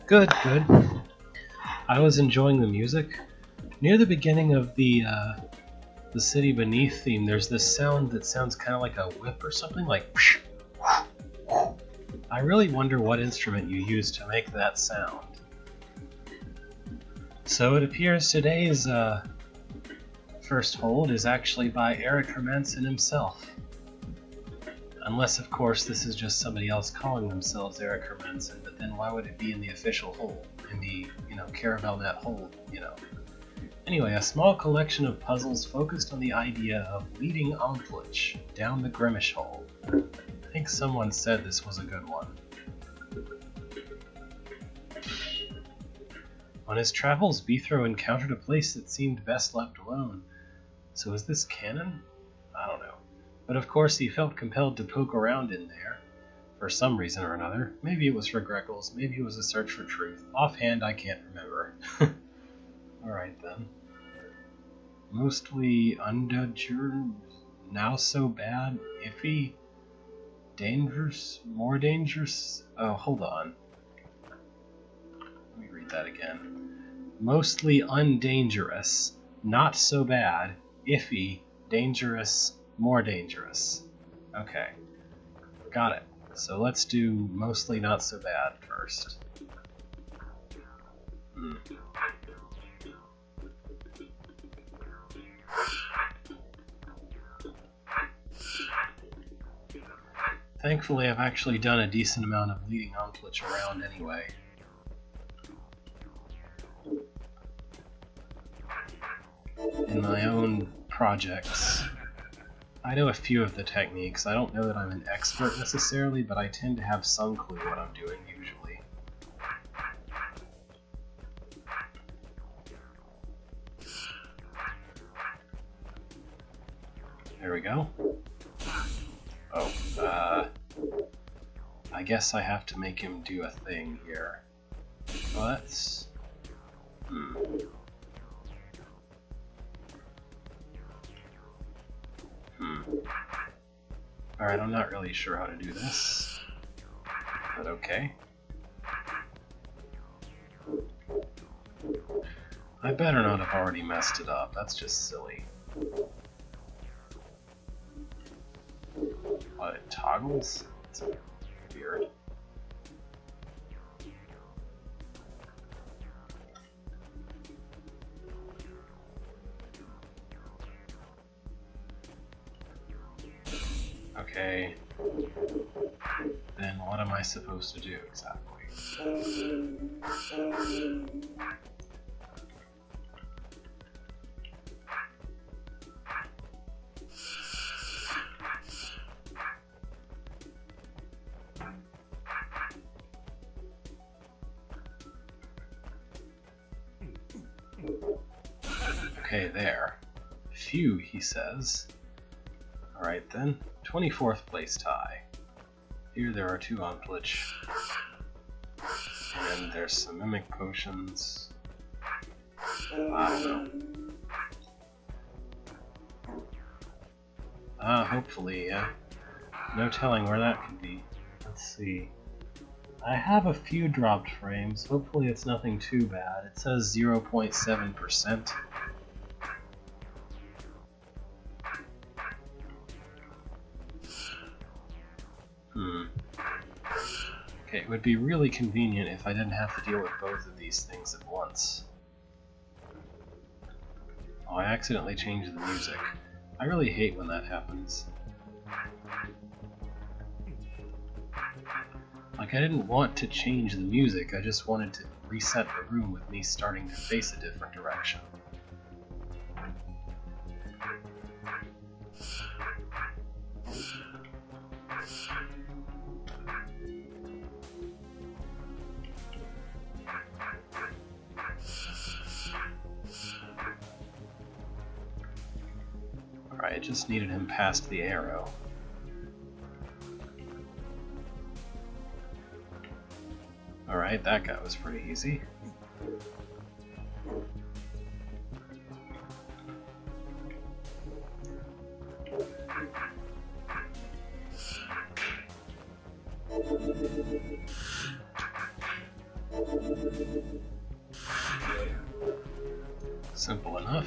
Good, good. I was enjoying the music. Near the beginning of the City Beneath theme, there's this sound that sounds kind of like a whip or something, like I really wonder what instrument you used to make that sound. So it appears today's first hold is actually by Erik Hermansson himself. Unless, of course, this is just somebody else calling themselves Erik Hermansson, but then why would it be in the official hold? In the, CaravelNet hold, Anyway, a small collection of puzzles focused on the idea of leading Omplitch down the Grimish hole. I think someone said this was a good one. On his travels, Beethro encountered a place that seemed best left alone. So is this canon? I don't know. But of course he felt compelled to poke around in there, for some reason or another. Maybe it was for Greckles, maybe it was a search for truth. Offhand, I can't remember. Alright then. Mostly undangerous, now so bad, iffy, dangerous, more dangerous. Oh, hold on. Let me read that again. Mostly undangerous, not so bad, iffy, dangerous, more dangerous. Okay, got it. So let's do mostly not so bad first. Thankfully, I've actually done a decent amount of leading Omplitch around anyway. In my own projects. I know a few of the techniques. I don't know that I'm an expert necessarily, but I tend to have some clue what I'm doing usually. There we go. Oh, I guess I have to make him do a thing here. Let's... Alright, I'm not really sure how to do this, but okay. I better not have already messed it up, that's just silly. What, it toggles? That's weird. Okay, then what am I supposed to do exactly? Okay, there. Phew, he says. Alright then. 24th place tie. Here there are 2 Omplitch. And there's some Mimic Potions. I don't know. Hopefully, yeah. No telling where that could be. Let's see. I have a few dropped frames. Hopefully it's nothing too bad. It says 0.7%. Okay, it would be really convenient if I didn't have to deal with both of these things at once. Oh, I accidentally changed the music. I really hate when that happens. Like, I didn't want to change the music, I just wanted to reset the room with me starting to face a different direction. Alright, I just needed him past the arrow. Alright, that guy was pretty easy. Simple enough.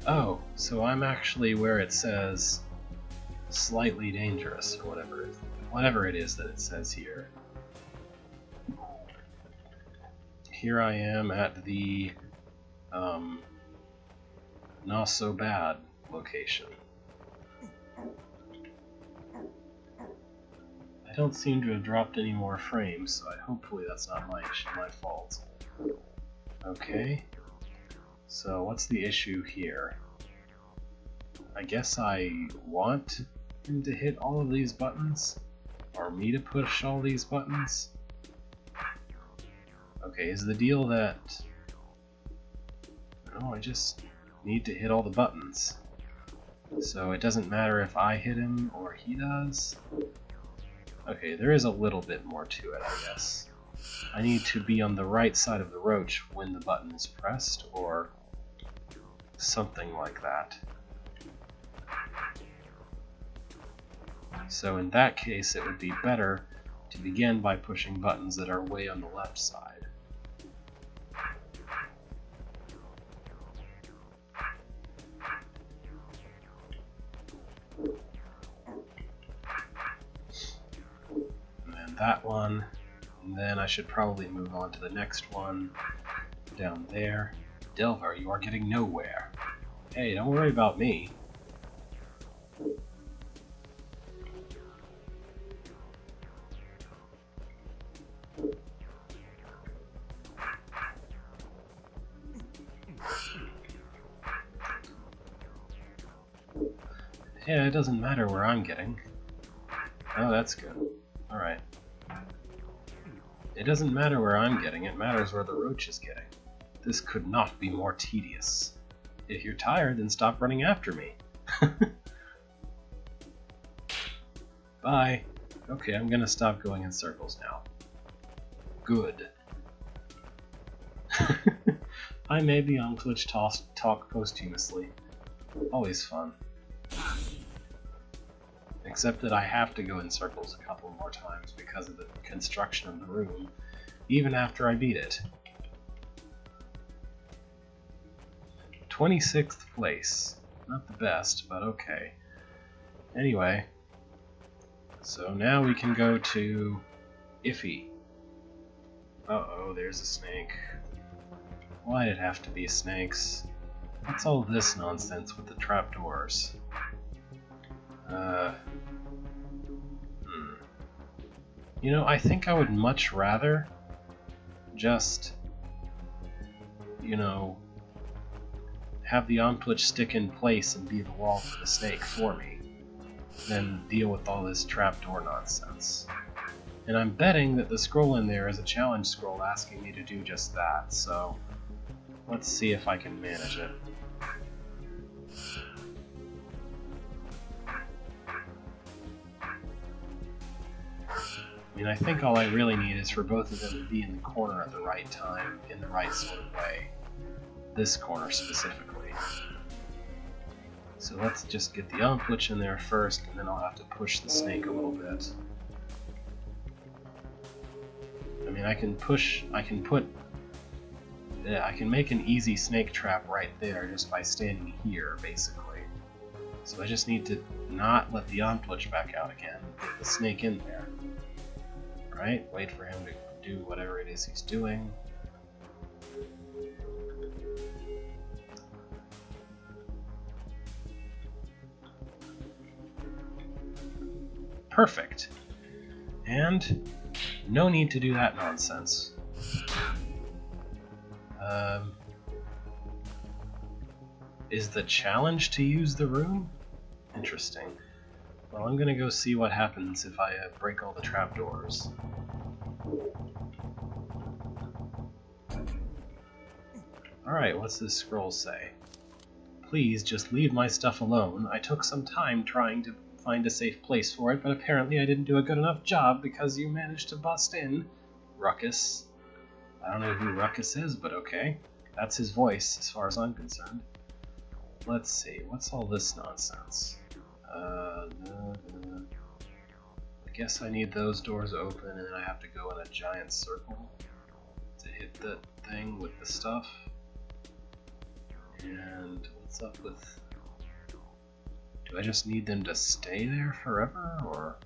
Oh, so I'm actually where it says slightly dangerous, or whatever it is that it says here. Here I am at the not so bad location. I don't seem to have dropped any more frames, so hopefully that's not my fault. Okay, so what's the issue here? I guess I want him to hit all of these buttons? Or me to push all these buttons? Okay, is the deal that... No, I just need to hit all the buttons. So it doesn't matter if I hit him or he does? Okay, there is a little bit more to it, I guess. I need to be on the right side of the roach when the button is pressed, or something like that. So in that case, it would be better to begin by pushing buttons that are way on the left side. And then that one, and then I should probably move on to the next one down there. Delver, you are getting nowhere. Hey, don't worry about me. Yeah, it doesn't matter where I'm getting. Oh, that's good. Alright. It doesn't matter where I'm getting, it matters where the roach is getting. This could not be more tedious. If you're tired, then stop running after me. Bye. Okay, I'm gonna stop going in circles now. Good. I made the Unclitch talk posthumously. Always fun. Except that I have to go in circles a couple more times because of the construction of the room, even after I beat it. 26th place. Not the best, but okay. Anyway, so now we can go to Iffy. Uh-oh, there's a snake. Why'd it have to be snakes? What's all this nonsense with the trapdoors? You know, I think I would much rather just, you know, have the Unclitch stick in place and be the wall for the snake for me, than deal with all this trapdoor nonsense. And I'm betting that the scroll in there is a challenge scroll asking me to do just that, so let's see if I can manage it. I mean, I think all I really need is for both of them to be in the corner at the right time, in the right sort of way. This corner specifically. So let's just get the Unclitch in there first, and then I'll have to push the snake a little bit. I mean, I can make an easy snake trap right there just by standing here, basically. So I just need to not let the Unclitch back out again, get the snake in there. Right? Wait for him to do whatever it is he's doing. Perfect. And no need to do that nonsense. Is the challenge to use the room? Interesting. Well, I'm gonna go see what happens if I break all the trapdoors. Alright, what's this scroll say? Please just leave my stuff alone. I took some time trying to find a safe place for it, but apparently I didn't do a good enough job because you managed to bust in. Ruckus. I don't know who Ruckus is, but okay. That's his voice, as far as I'm concerned. Let's see, what's all this nonsense? I guess I need those doors open, and then I have to go in a giant circle to hit the thing with the stuff. And what's up with... Do I just need them to stay there forever, or...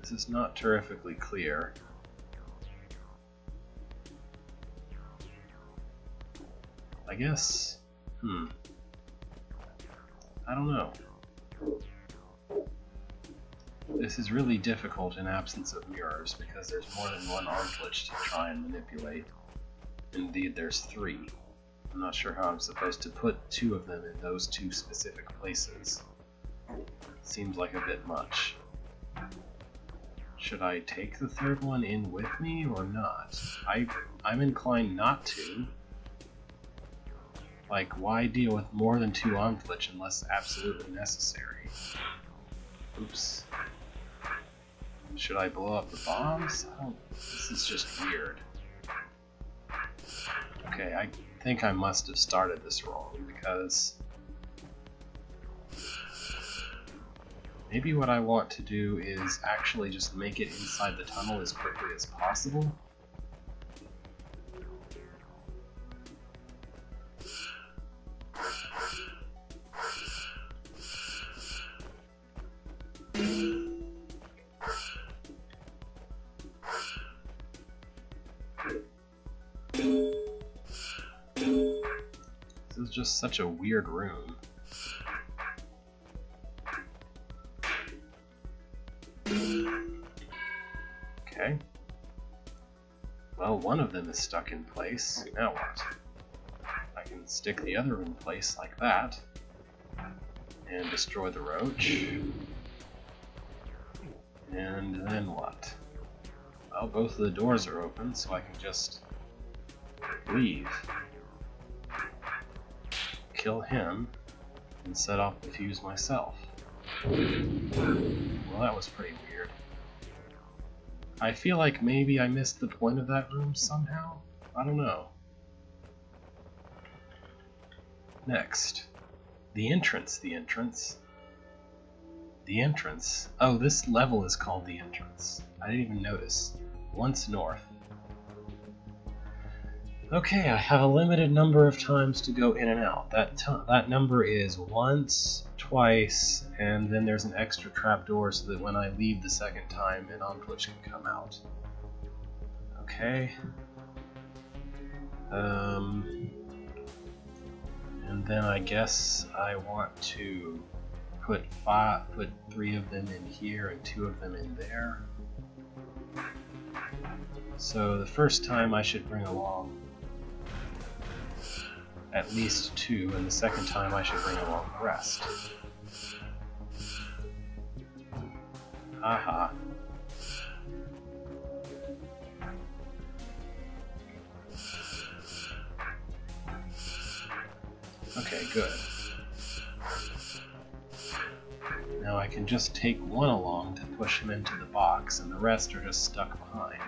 This is not terrifically clear. I guess... I don't know. This is really difficult in absence of mirrors, because there's more than one arm glitch to try and manipulate. Indeed, there's 3. I'm not sure how I'm supposed to put 2 of them in those 2 specific places. Seems like a bit much. Should I take the 3rd one in with me or not? I'm inclined not to. Like, why deal with more than 2 arm glitch unless absolutely necessary? Oops. Should I blow up the bombs? This is just weird. Okay, I think I must have started this wrong, because maybe what I want to do is actually just make it inside the tunnel as quickly as possible. This is just such a weird room. Okay. Well, one of them is stuck in place. Now what? I can stick the other in place like that and destroy the roach. And then what? Well, both of the doors are open, so I can just leave. Kill him and set off the fuse myself. Well, that was pretty weird. I feel like maybe I missed the point of that room somehow. I don't know. Next. The entrance. Oh, this level is called the entrance. I didn't even notice. Once north. Okay, I have a limited number of times to go in and out. That number is once, twice, and then there's an extra trapdoor so that when I leave the second time, an on-glitch can come out. Okay. And then I guess I want to put 3 of them in here and 2 of them in there. So the first time I should bring along at least 2, and the second time I should bring along the rest. Haha. Okay, good. Now I can just take one along to push him into the box, and the rest are just stuck behind.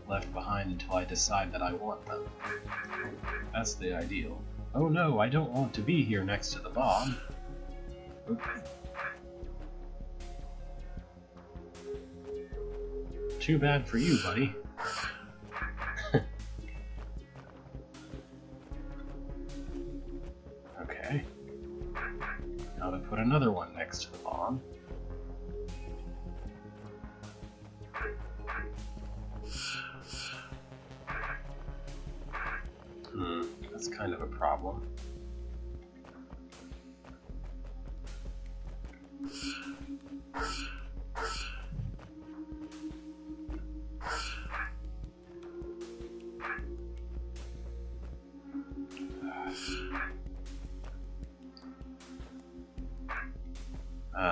Left behind until I decide that I want them. That's the ideal. Oh no, I don't want to be here next to the bomb. Okay. Too bad for you, buddy. Okay. Now to put another one next to the bomb. That's kind of a problem.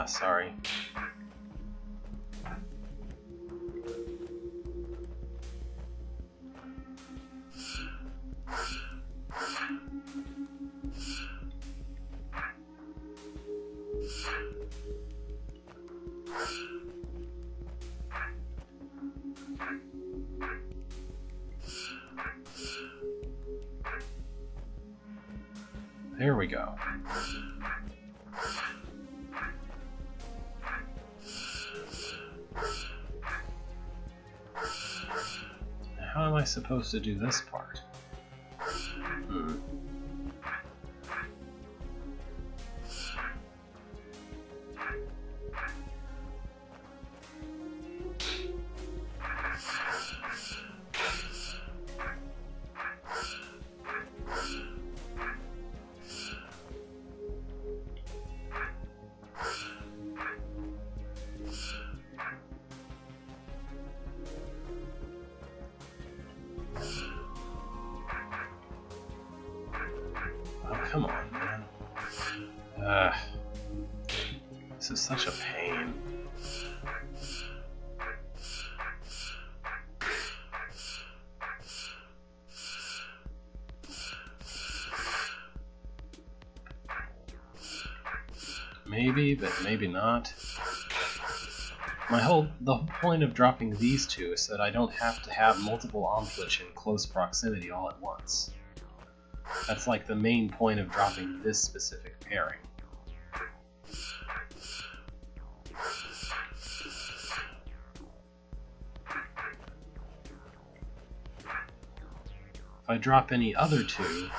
Sorry. There we go. How am I supposed to do this part? Come on, man. This is such a pain. Maybe, but maybe not. The whole point of dropping these two is that I don't have to have multiple Omflich in close proximity all at once. That's like the main point of dropping this specific pairing. If I drop any other two,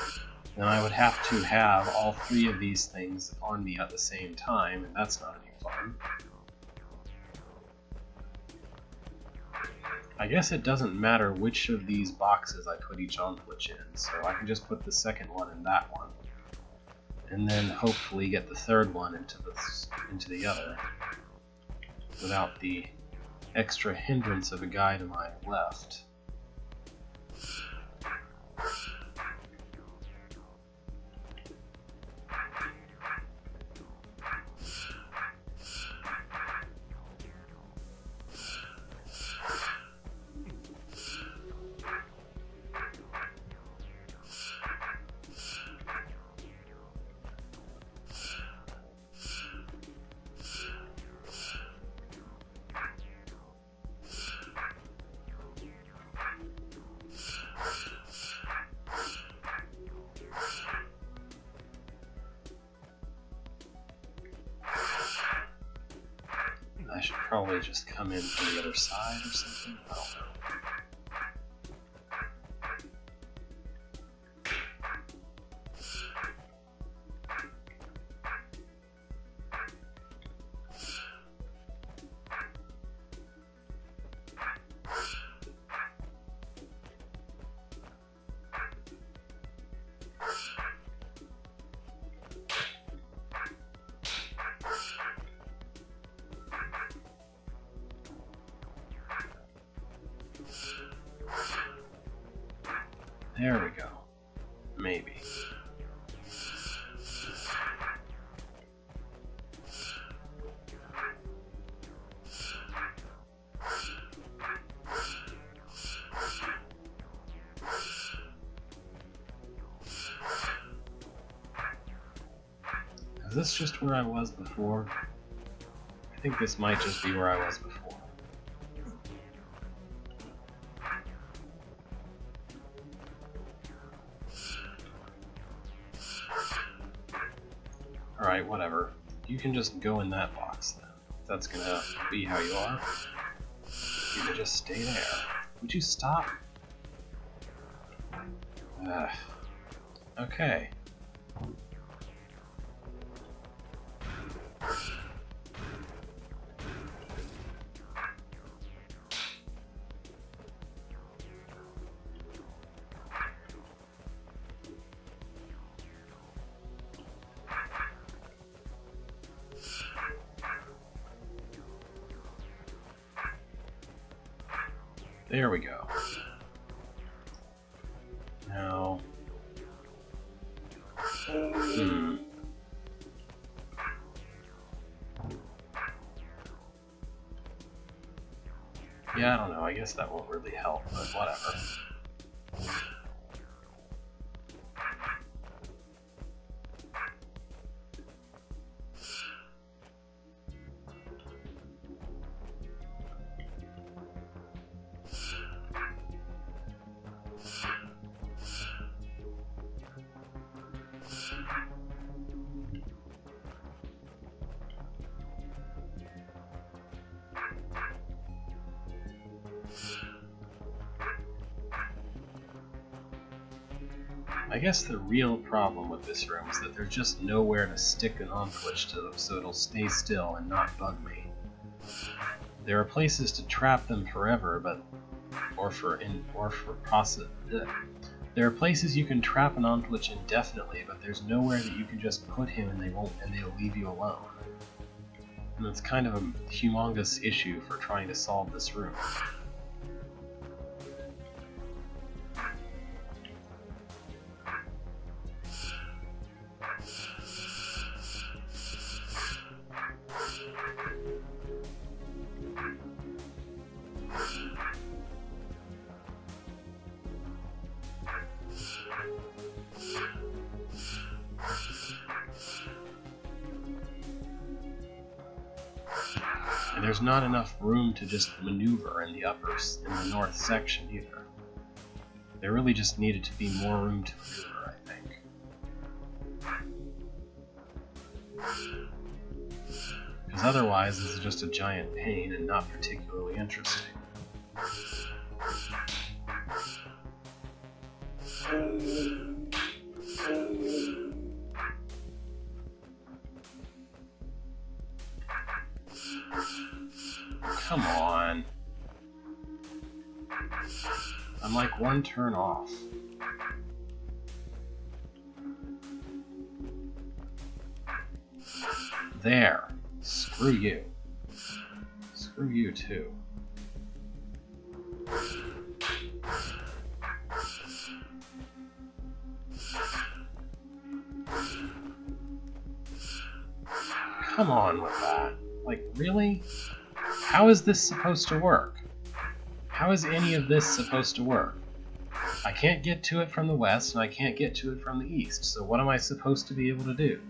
then I would have to have all three of these things on me at the same time, and that's not any fun. I guess it doesn't matter which of these boxes I put each Omflich in, so I can just put the second one in that one, and then hopefully get the third one into the other, without the extra hindrance of a guy to my left. I should probably just come in from the other side or something. I don't know. There we go. Maybe. Is this just where I was before? I think this might just be where I was before. Alright, whatever. You can just go in that box then. If that's gonna be how you are. You can just stay there. Would you stop? Okay. There we go. Now... Yeah, I don't know. I guess that won't really help, but whatever. I guess the real problem with this room is that there's just nowhere to stick an on-switch to them so it'll stay still and not bug me. There are places to trap them forever, but there are places you can trap an on-switch indefinitely, but there's nowhere that you can just put him and they'll leave you alone. And that's kind of a humongous issue for trying to solve this room. And there's not enough room to just maneuver in the north section either. There really just needed to be more room to maneuver, I think. Because otherwise this is just a giant pain and not particularly interesting. Come on. I'm like one turn off. There. Screw you. Screw you too. Come on with that. Like, really? How is this supposed to work? How is any of this supposed to work? I can't get to it from the west, and I can't get to it from the east, so what am I supposed to be able to do?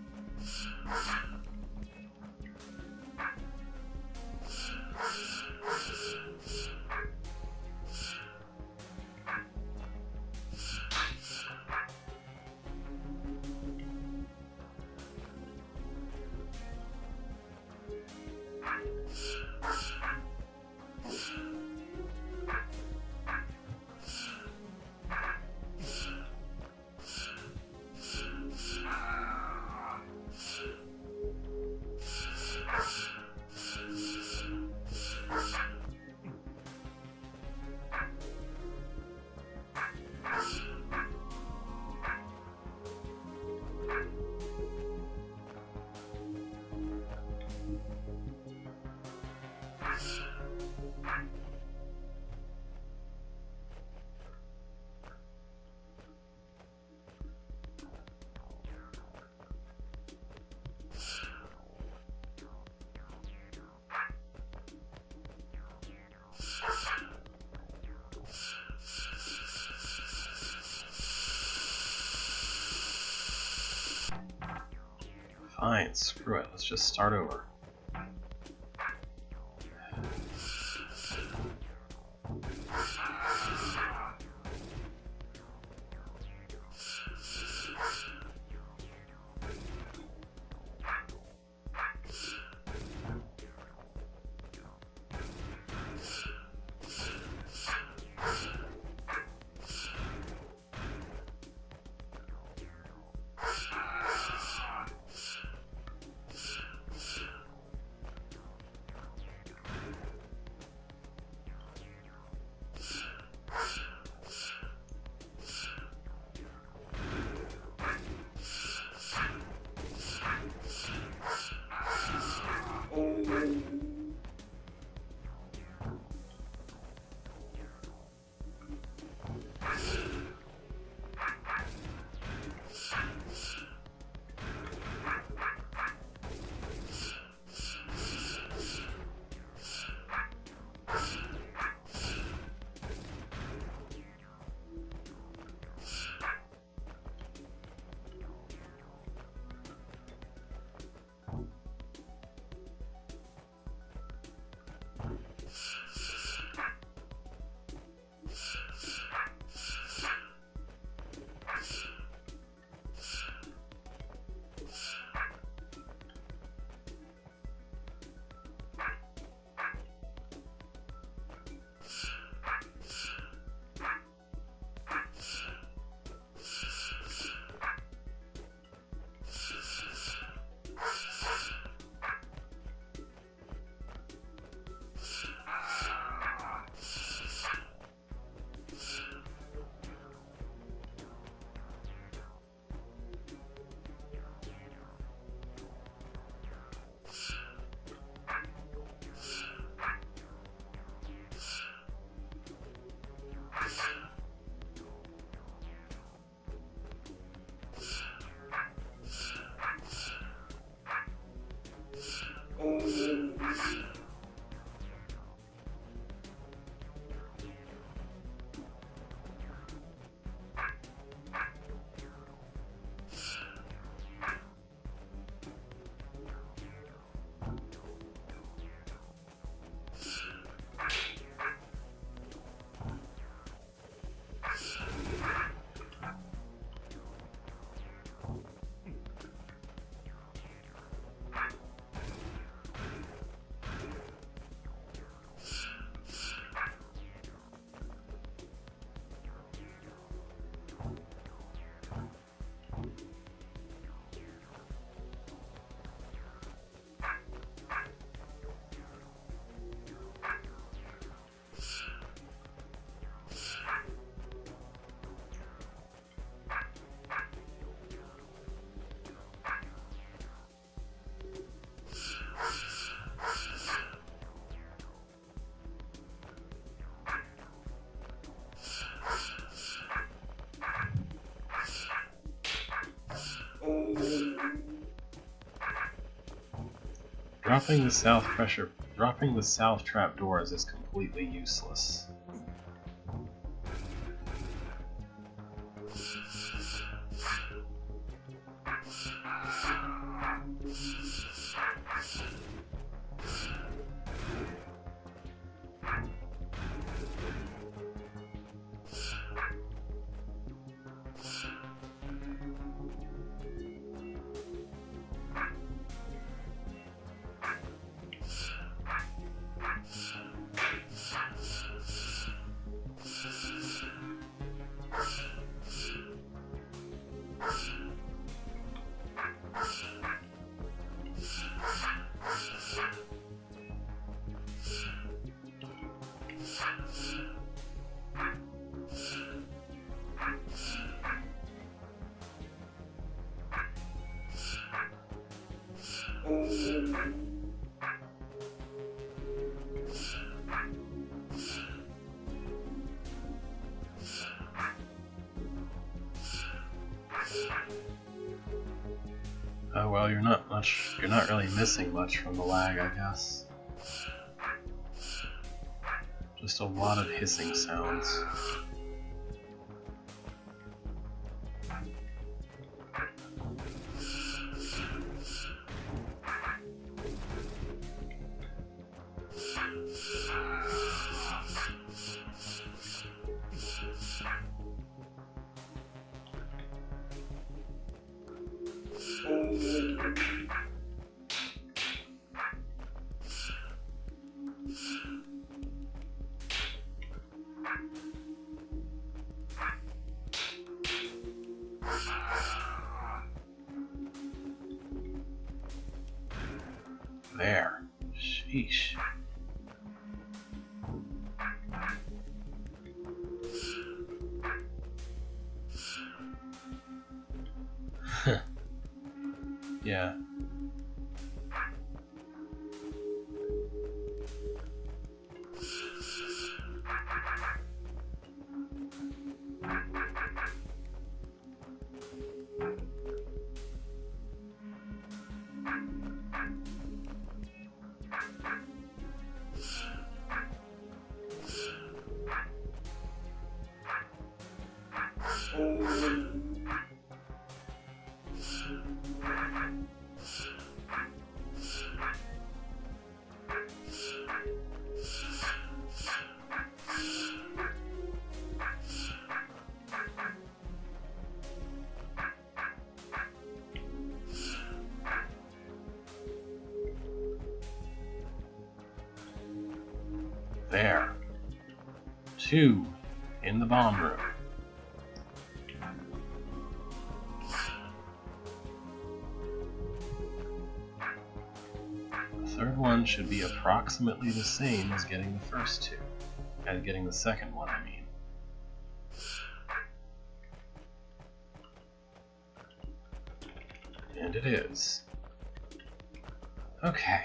Fine, screw it, let's just start over. Dropping the south trapdoors is completely useless. Oh well, you're not really missing much from the lag, I guess. Just a lot of hissing sounds. There. Sheesh. Yeah. There. 2 in the bomb room. The third one should be approximately the same as getting the first 2. As getting the second one, I mean. And it is. Okay.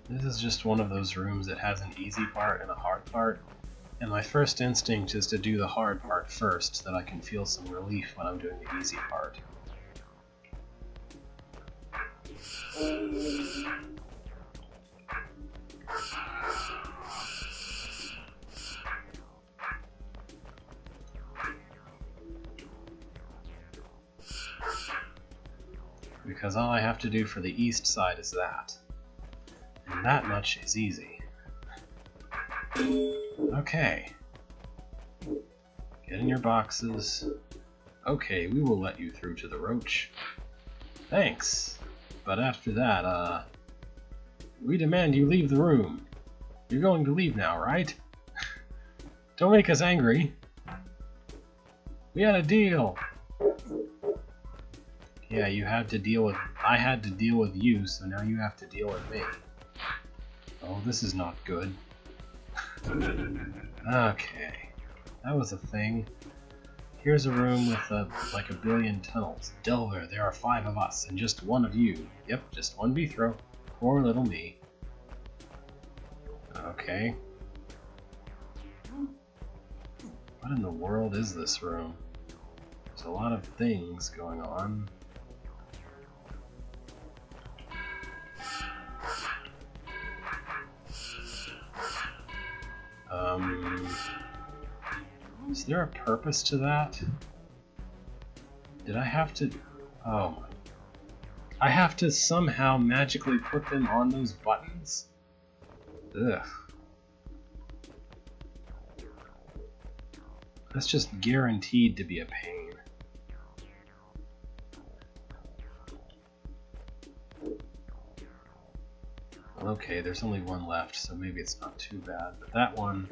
This is just one of those rooms that has an easy part and a hard part, and my first instinct is to do the hard part first so that I can feel some relief when I'm doing the easy part. Because all I have to do for the east side is that. That much is easy. Okay. Get in your boxes. Okay, we will let you through to the roach. Thanks. But after that, we demand you leave the room. You're going to leave now, right? Don't make us angry. We had a deal. Yeah, you had to deal with... I had to deal with you, so now you have to deal with me. Oh, this is not good. Okay. That was a thing. Here's a room with like a billion tunnels. Delver, there are 5 of us, and just 1 of you. Yep, just 1 Beethro. Poor little me. Okay. What in the world is this room? There's a lot of things going on. Is there a purpose to that? Did I have to... Oh my... I have to somehow magically put them on those buttons? Ugh. That's just guaranteed to be a pain. Okay, there's only 1 left, so maybe it's not too bad. But that one,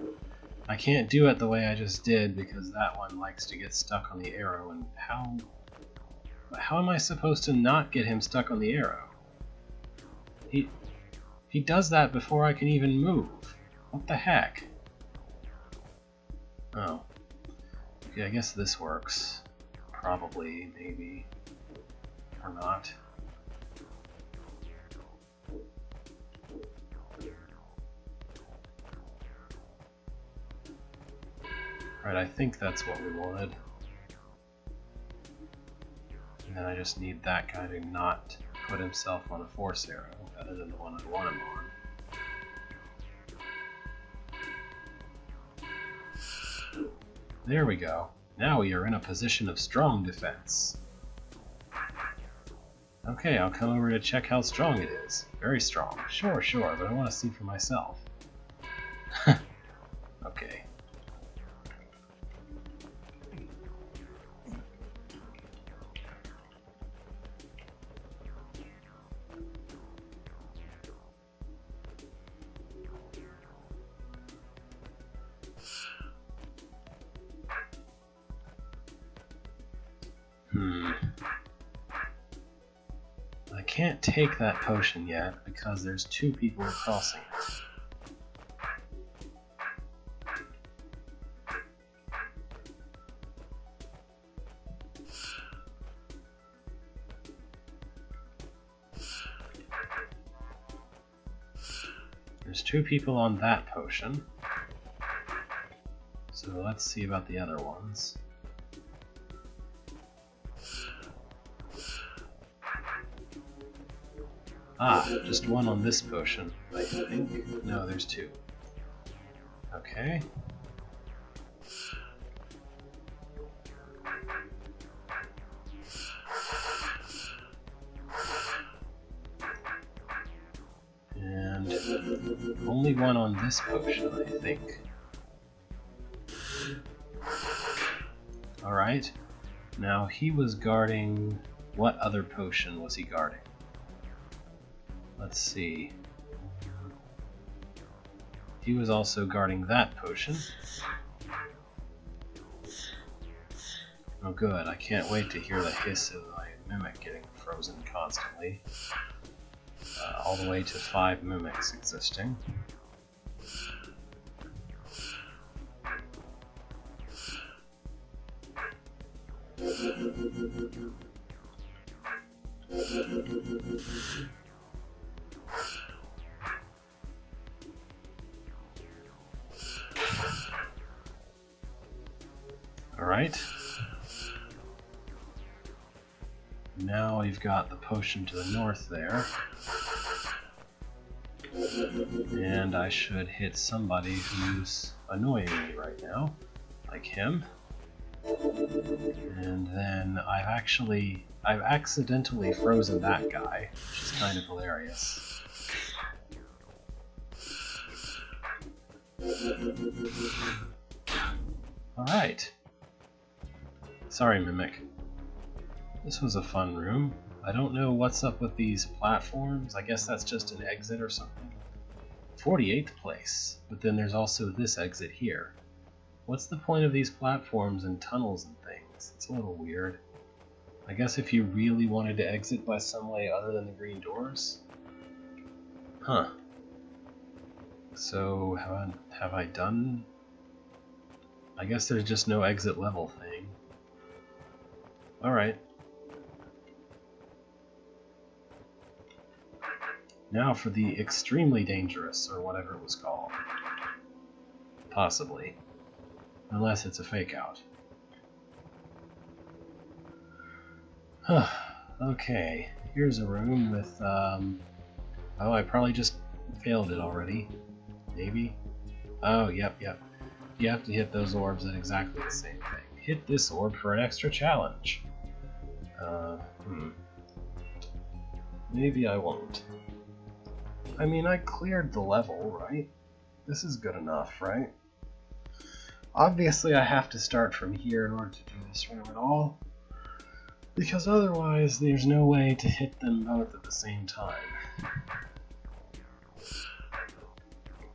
I can't do it the way I just did because that one likes to get stuck on the arrow. And how am I supposed to not get him stuck on the arrow? He does that before I can even move. What the heck? Oh. Okay, I guess this works. Probably, maybe, or not. Right, I think that's what we wanted. And then I just need that guy to not put himself on a force arrow, other than the one I want him on. There we go. Now we are in a position of strong defense. Okay, I'll come over to check how strong it is. Very strong. Sure, but I want to see for myself. Okay. I can't take that potion yet because there's 2 people crossing it. There's 2 people on that potion. So let's see about the other ones. Ah, just 1 on this potion, I think. No, there's 2. Okay. And only 1 on this potion, I think. Alright. Now, he was guarding... What other potion was he guarding? Let's see. He was also guarding that potion. Oh good, I can't wait to hear the hiss of my mimic getting frozen constantly. All the way to 5 mimics existing. Alright. Now we've got the potion to the north there. And I should hit somebody who's annoying me right now, like him. And then I've accidentally frozen that guy, which is kind of hilarious. Alright. Sorry, Mimic. This was a fun room. I don't know what's up with these platforms. I guess that's just an exit or something. 48th place. But then there's also this exit here. What's the point of these platforms and tunnels and things? It's a little weird. I guess if you really wanted to exit by some way other than the green doors? Huh. So, have I done... I guess there's just no exit level thing. Alright. Now for the extremely dangerous, or whatever it was called. Possibly. Unless it's a fake out. Okay, here's a room with, oh, I probably just failed it already. Maybe? Oh, yep. You have to hit those orbs at exactly the same thing. Hit this orb for an extra challenge. Maybe I won't. I mean, I cleared the level, right? This is good enough, right? Obviously, I have to start from here in order to do this room at all, because otherwise there's no way to hit them both at the same time.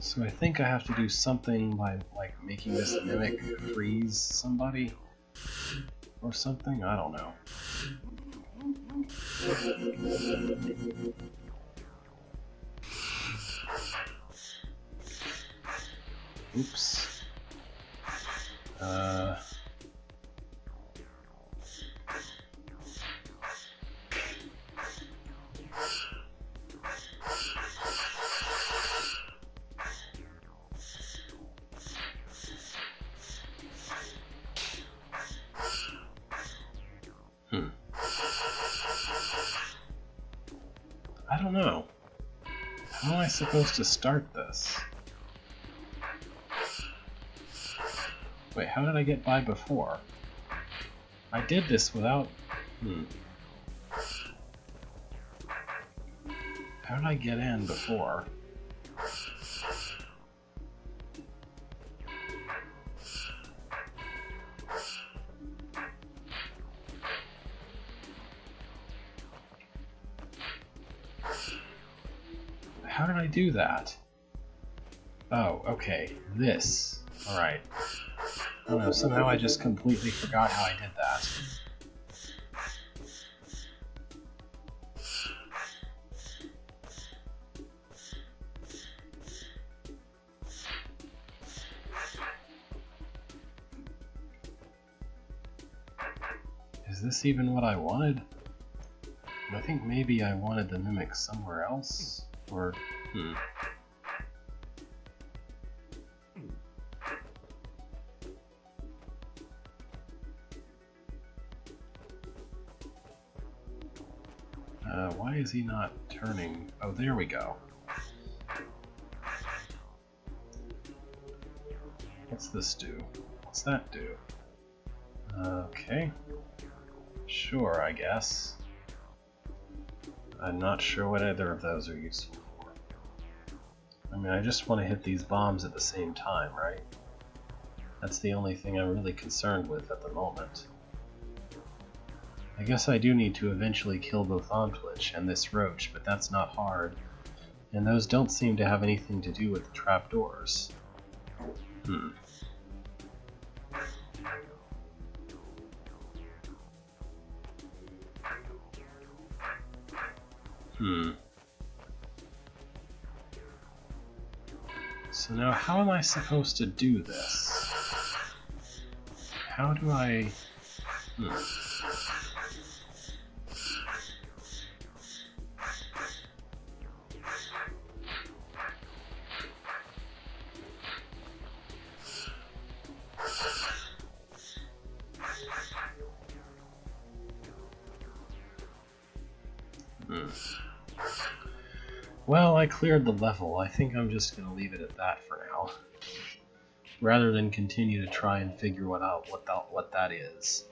So I think I have to do something by, like, making this Mimic freeze somebody? Or something? I don't know. Oops. I don't know. How am I supposed to start this? Wait, how did I get by before? I did this without... How did I get in before? How did I do that? Oh, okay. This. Alright. I don't know, somehow I just completely forgot how I did that. Is this even what I wanted? I think maybe I wanted the Mimic somewhere else? Or, why is he not turning? Oh, there we go. What's this do? What's that do? Okay. Sure, I guess. I'm not sure what either of those are useful for. I mean, I just want to hit these bombs at the same time, right? That's the only thing I'm really concerned with at the moment. I guess I do need to eventually kill both Ontwitch and this Roach, but that's not hard. And those don't seem to have anything to do with the trapdoors. So now how am I supposed to do this? How do I... Well, I cleared the level. I think I'm just going to leave it at that for now, rather than continue to try and figure out what that is.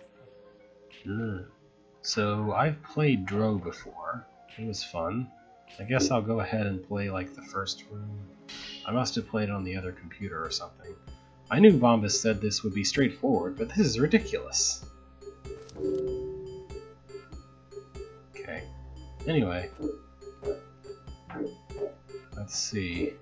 So, I've played Drow before. It was fun. I guess I'll go ahead and play like the first room. I must have played it on the other computer or something. I knew Bombus said this would be straightforward, but this is ridiculous. Okay. Anyway. Let's see.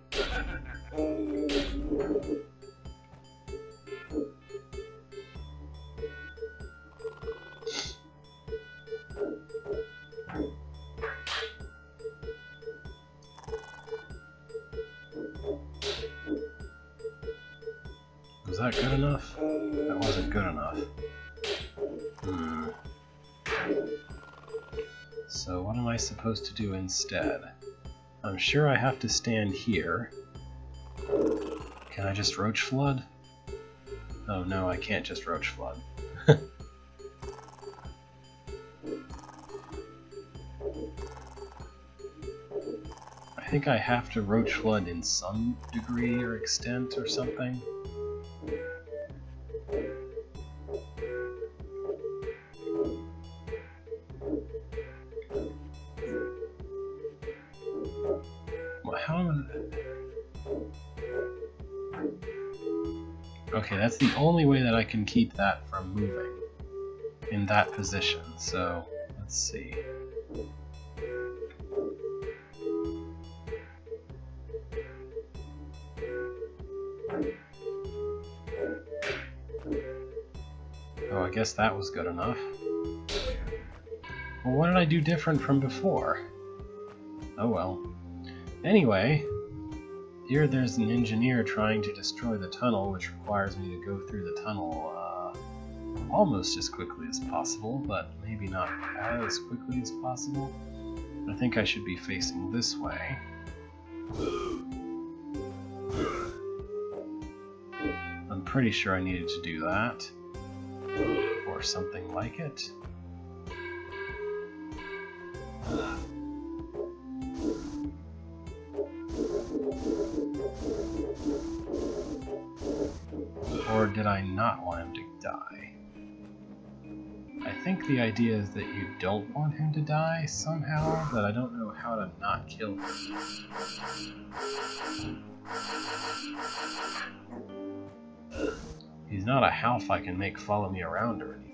Was that good enough? That wasn't good enough. So what am I supposed to do instead? I'm sure I have to stand here. Can I just Roach Flood? Oh no, I can't just Roach Flood. I think I have to Roach Flood in some degree or extent or something. Okay, that's the only way that I can keep that from moving in that position, so let's see. Oh, I guess that was good enough. Well, what did I do different from before? Oh well. Anyway, here there's an engineer trying to destroy the tunnel, which requires me to go through the tunnel almost as quickly as possible, but maybe not as quickly as possible. I think I should be facing this way. I'm pretty sure I needed to do that, or something like it. Or did I not want him to die? I think the idea is that you don't want him to die somehow, but I don't know how to not kill him. He's not a half I can make follow me around or anything.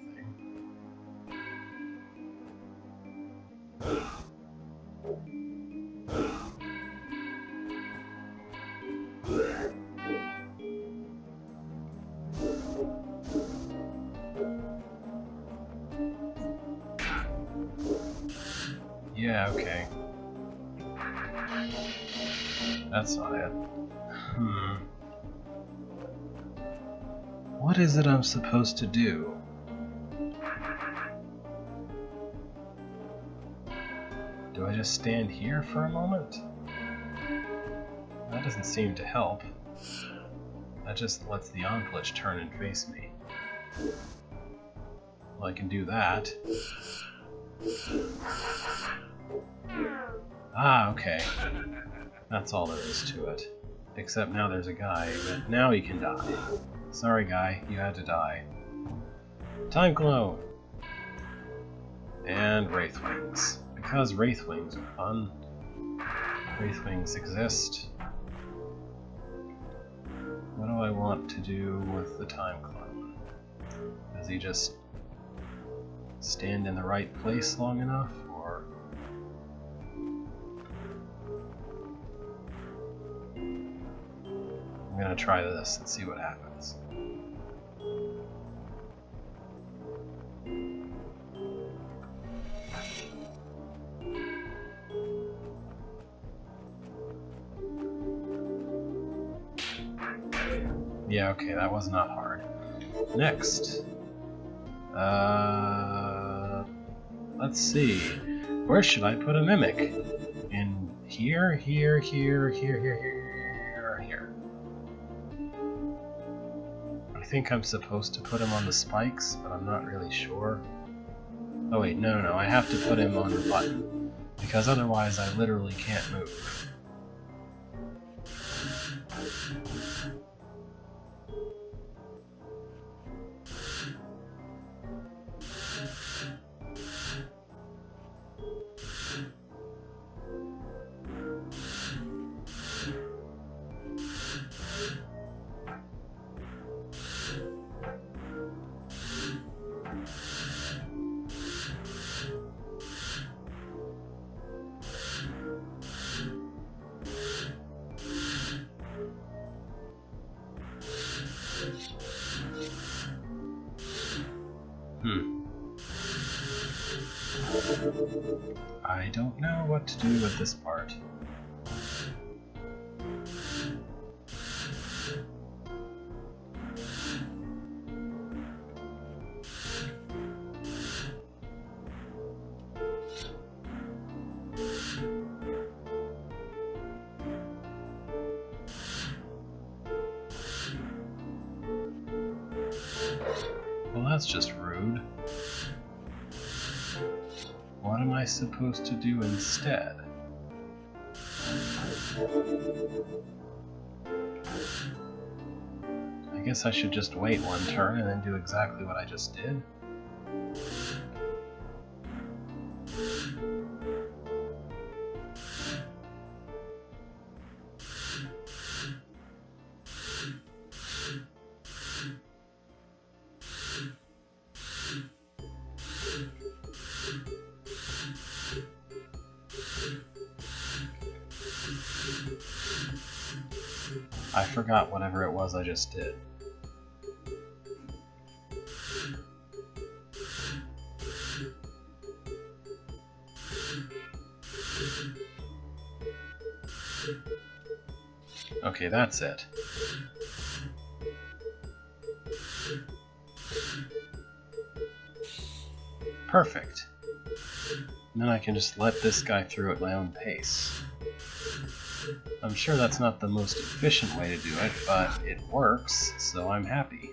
Yeah, okay. That's not it. What is it I'm supposed to do? Do I just stand here for a moment? That doesn't seem to help. That just lets the Onglitch turn and face me. Well, I can do that. Ah, okay. That's all there is to it. Except now there's a guy, but now he can die. Sorry guy, you had to die. Time Clone! And Wraithwings. Because Wraithwings are fun. Wraithwings exist. What do I want to do with the Time Clone? Does he just stand in the right place long enough, or... I'm gonna try this and see what happens. Yeah, okay, that was not hard. Next. Let's see. Where should I put a Mimic? In here, here, here, here, here, here, or here? I think I'm supposed to put him on the spikes, but I'm not really sure. Oh wait, no, I have to put him on the button, because otherwise I literally can't move. I don't know what to do with this part. Well, that's just rude. What am I supposed to do instead? I guess I should just wait one turn and then do exactly what I just did. I forgot whatever it was I just did. Okay, that's it. Perfect. And then I can just let this guy through at my own pace. I'm sure that's not the most efficient way to do it, but it works, so I'm happy.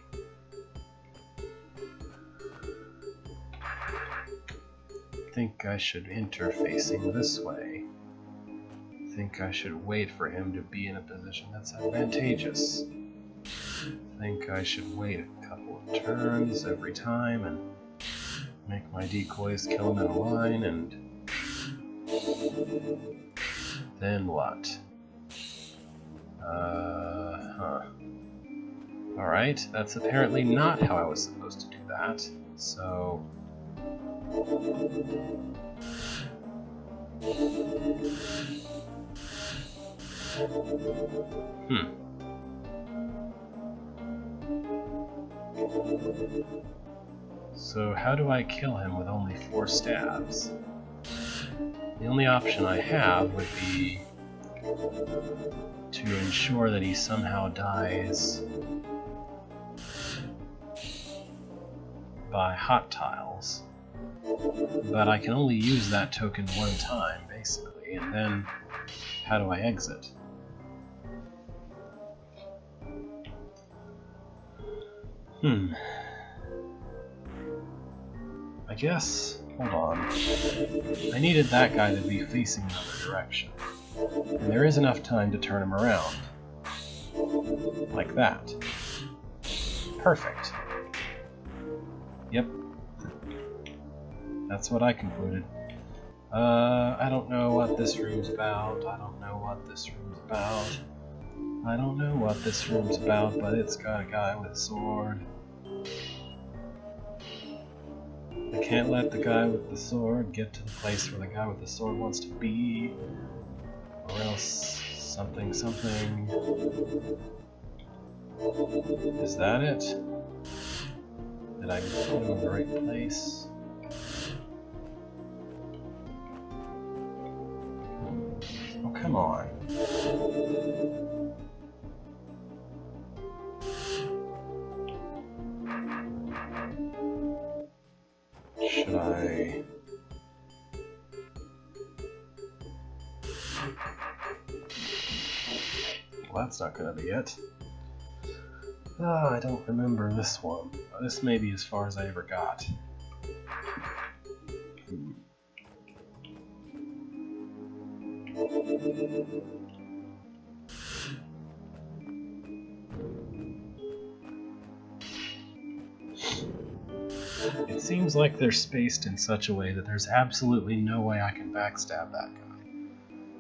I think I should enter facing this way. I think I should wait for him to be in a position that's advantageous. I think I should wait a couple of turns every time and make my decoys kill him in a line, and then what? Alright, that's apparently not how I was supposed to do that, so... So how do I kill him with only 4 stabs? The only option I have would be to ensure that he somehow dies by hot tiles. But I can only use that token one time, basically, and then how do I exit? I guess, hold on. I needed that guy to be facing another direction. And there is enough time to turn him around. Like that. Perfect. Yep. That's what I concluded. I don't know what this room's about. I don't know what this room's about. I don't know what this room's about, but it's got a guy with a sword. I can't let the guy with the sword get to the place where the guy with the sword wants to be, or else something. Is that it? Did I put him in the right place? Oh, come on. Should I... Well, that's not gonna be it. Ah, I don't remember this one. This may be as far as I ever got. It seems like they're spaced in such a way that there's absolutely no way I can backstab that guy.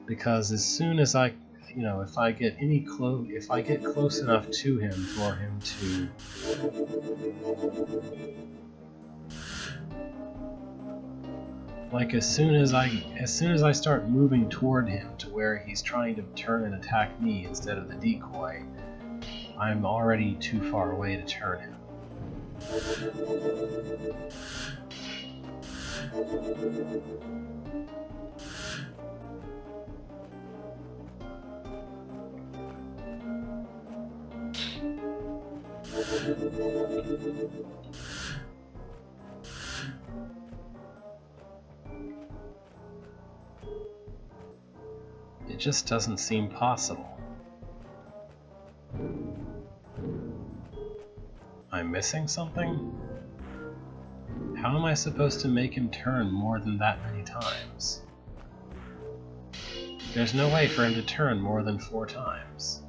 Because as soon as I, if I get close enough to him for him to as soon as I start moving toward him to where he's trying to turn and attack me instead of the decoy, I'm already too far away to turn him. It just doesn't seem possible. I'm missing something? How am I supposed to make him turn more than that many times? There's no way for him to turn more than 4 times.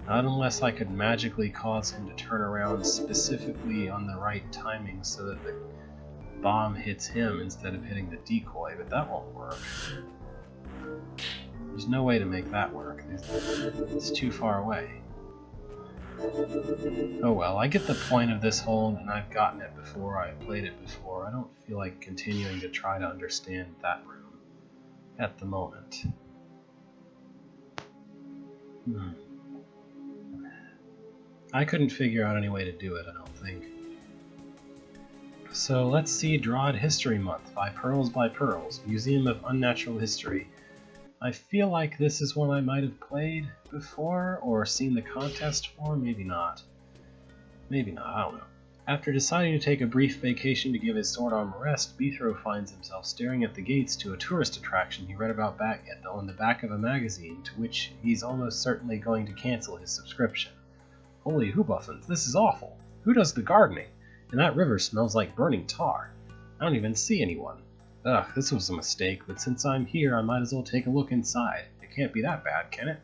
Not unless I could magically cause him to turn around specifically on the right timing so that the bomb hits him instead of hitting the decoy, but that won't work. There's no way to make that work. It's too far away. Oh well, I get the point of this hold, and I've gotten it before, I've played it before. I don't feel like continuing to try to understand that room at the moment. I couldn't figure out any way to do it, I don't think. So let's see Drawd History Month by Pearls, Museum of Unnatural History. I feel like this is one I might have played before, or seen the contest for, maybe not. Maybe not, I don't know. After deciding to take a brief vacation to give his sword arm a rest, Beethro finds himself staring at the gates to a tourist attraction he read about on the back of a magazine, to which he's almost certainly going to cancel his subscription. Holy hoobuffins, this is awful! Who does the gardening? And that river smells like burning tar. I don't even see anyone. Ugh, this was a mistake, but since I'm here, I might as well take a look inside. It can't be that bad, can it?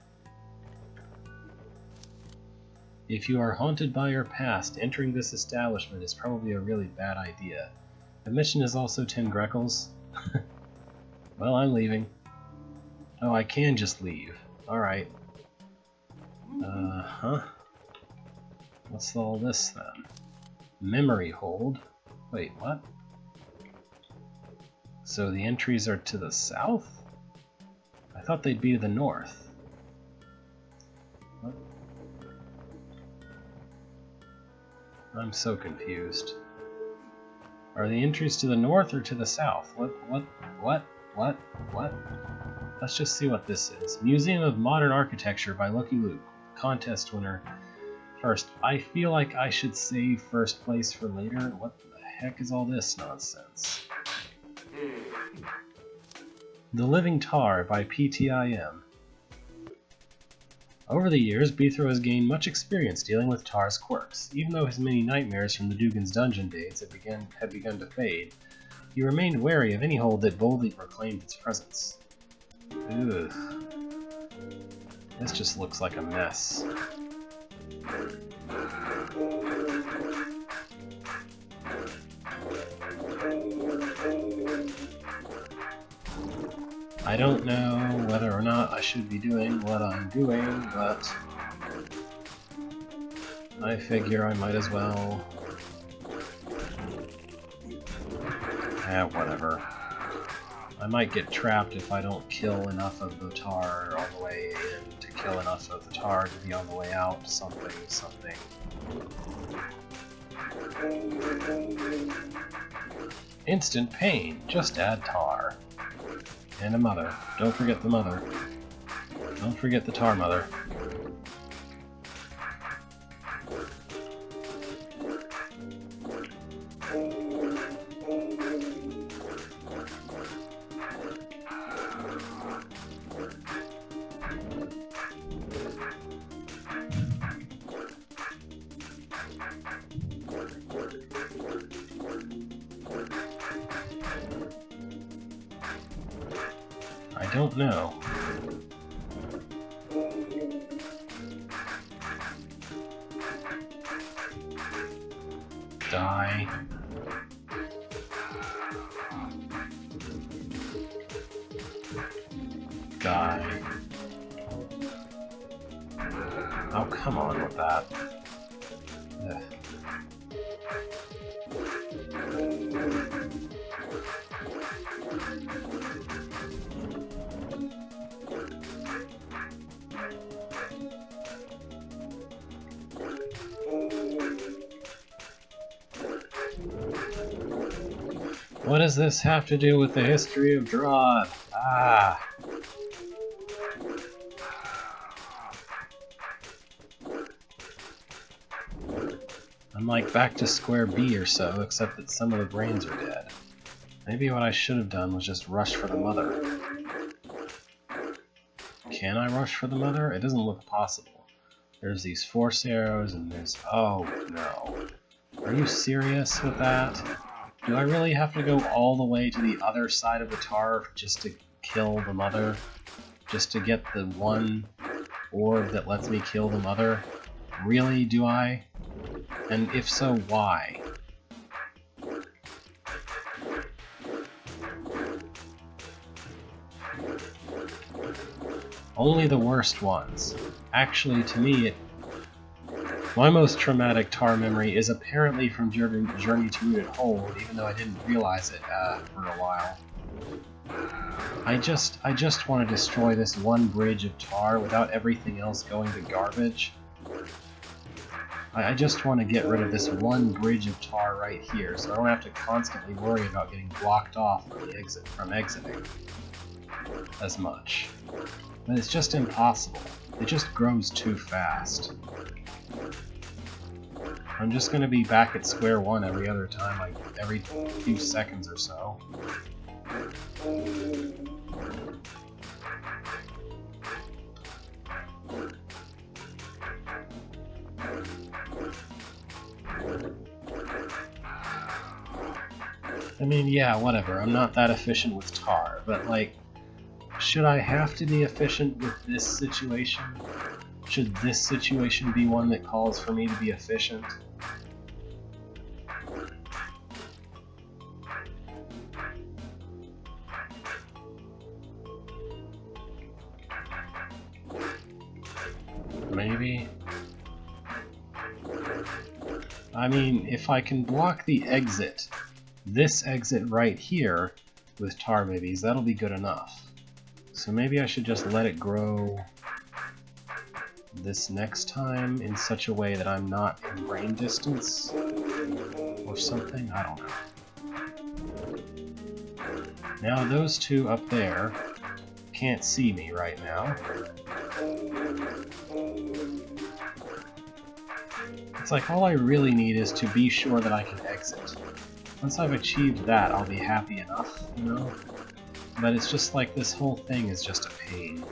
If you are haunted by your past, entering this establishment is probably a really bad idea. Admission is also 10 Greckles. Well, I'm leaving. Oh, I can just leave. Alright. What's all this then? Memory hold? Wait, what? So the entries are to the south? I thought they'd be to the north. What? I'm so confused. Are the entries to the north or to the south? What? Let's just see what this is. Museum of Modern Architecture by Lucky Luke. Contest winner. First, I feel like I should save first place for later. What the heck is all this nonsense? The Living Tar by PTIM. Over the years, Beethro has gained much experience dealing with Tar's quirks. Even though his many nightmares from the Dugan's dungeon days had begun to fade, he remained wary of any hold that boldly proclaimed its presence. Ugh. This just looks like a mess. I don't know whether or not I should be doing what I'm doing, but I figure I might as well. Whatever. I might get trapped if I don't kill enough of the tar on the way in to kill enough of the tar to be on the way out. Something. Instant pain. Just add tar. And a mother. Don't forget the mother. Don't forget the tar mother. I don't know. Die. Die. Oh, come on with that. Ugh. What does this have to do with the history of Drod? Ah! I'm like back to square B or so, except that some of the brains are dead. Maybe what I should have done was just rush for the mother. Can I rush for the mother? It doesn't look possible. There's these force arrows and there's... Oh, no. Are you serious with that? Do I really have to go all the way to the other side of the tar just to kill the mother? Just to get the one orb that lets me kill the mother? Really, do I? And if so, why? Only the worst ones. Actually, to me, my most traumatic tar memory is apparently from Journey to Rooted Hold, even though I didn't realize it for a while. I just want to destroy this one bridge of tar without everything else going to garbage. I just want to get rid of this one bridge of tar right here, so I don't have to constantly worry about getting blocked off from exiting as much. But it's just impossible. It just grows too fast. I'm just going to be back at square one every other time, like every few seconds or so. I mean, yeah, whatever, I'm not that efficient with tar, but like, should I have to be efficient with this situation? Should this situation be one that calls for me to be efficient? Maybe? I mean, if I can block the exit, this exit right here, with tar babies, that'll be good enough. So maybe I should just let it grow this next time in such a way that I'm not in brain distance or something? I don't know. Now those two up there can't see me right now. It's like all I really need is to be sure that I can exit. Once I've achieved that, I'll be happy enough, you know? But it's just like this whole thing is just a pain.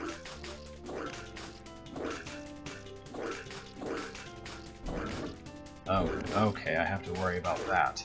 Oh, okay, I have to worry about that.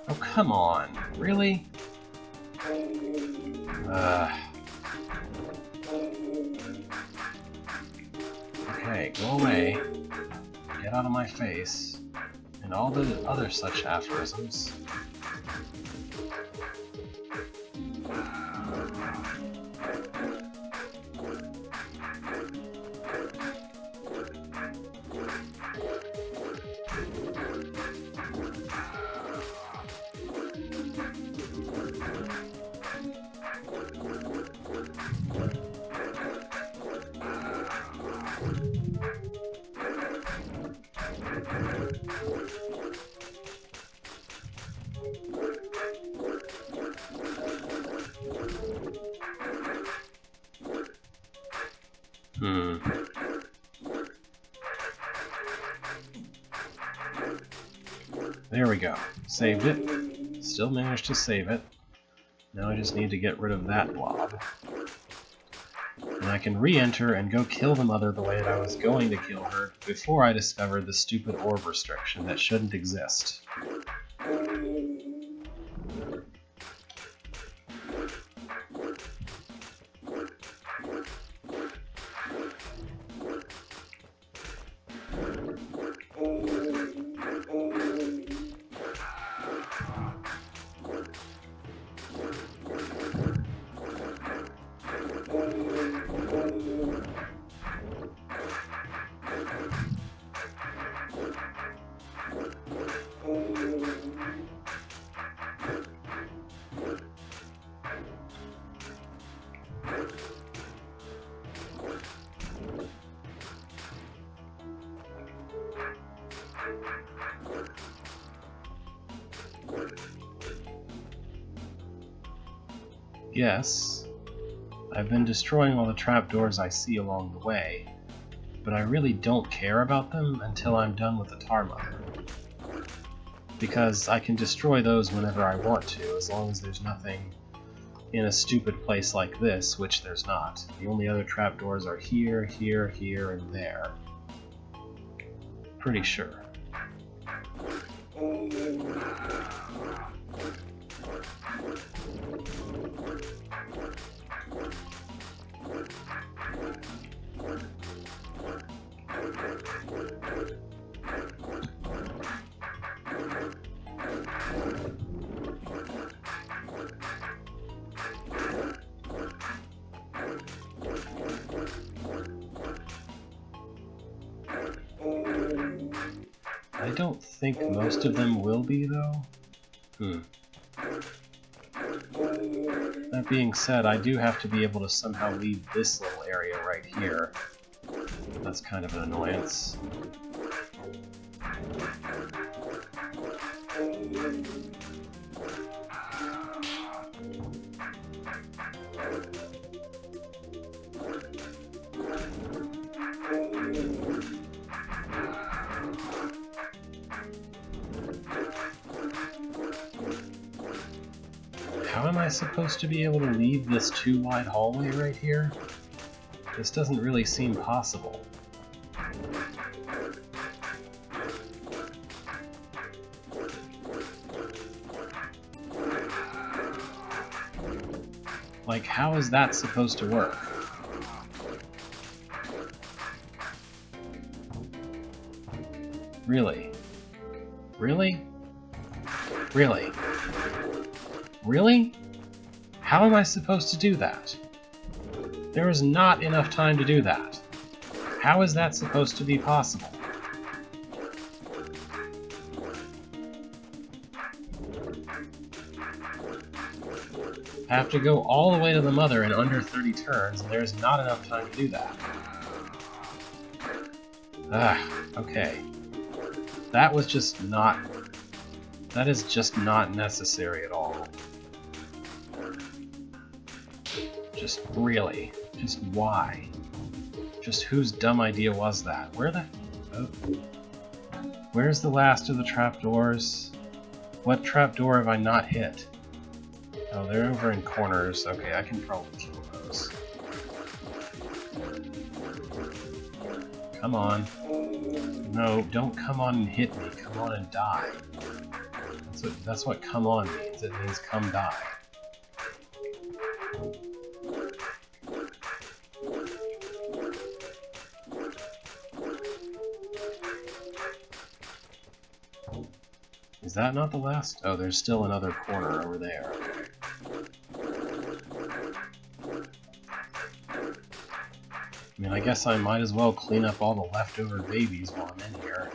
Oh, come on. Really? Okay, go away. Get out of my face. And all the other such aphorisms. There we go. Saved it. Still managed to save it. Now I just need to get rid of that blob. And I can re-enter and go kill the mother the way that I was going to kill her before I discovered the stupid orb restriction that shouldn't exist. Yes, I've been destroying all the trapdoors I see along the way, but I really don't care about them until I'm done with the Tar Mother. Because I can destroy those whenever I want to, as long as there's nothing in a stupid place like this, which there's not. The only other trapdoors are here, here, here, and there. Pretty sure. I don't think most of them will be, though. That being said, I do have to be able to somehow leave this little area right here. That's kind of an annoyance. How am I supposed to be able to leave this too wide hallway right here? This doesn't really seem possible. Like, how is that supposed to work? Really? Really? Really? Really? How am I supposed to do that? There is not enough time to do that. How is that supposed to be possible? I have to go all the way to the Mother in under 30 turns, and there's not enough time to do that. Okay. That was just not... That is just not necessary at all. Just really. Just why? Just whose dumb idea was that? Where the... Oh. Where's the last of the trapdoors? What trapdoor have I not hit? Oh, they're over in corners. Okay, I can probably kill those. Come on. No, don't come on and hit me. Come on and die. That's what come on means. It means come die. Is that not the last? Oh, there's still another corner over there. I mean, I guess I might as well clean up all the leftover babies while I'm in here.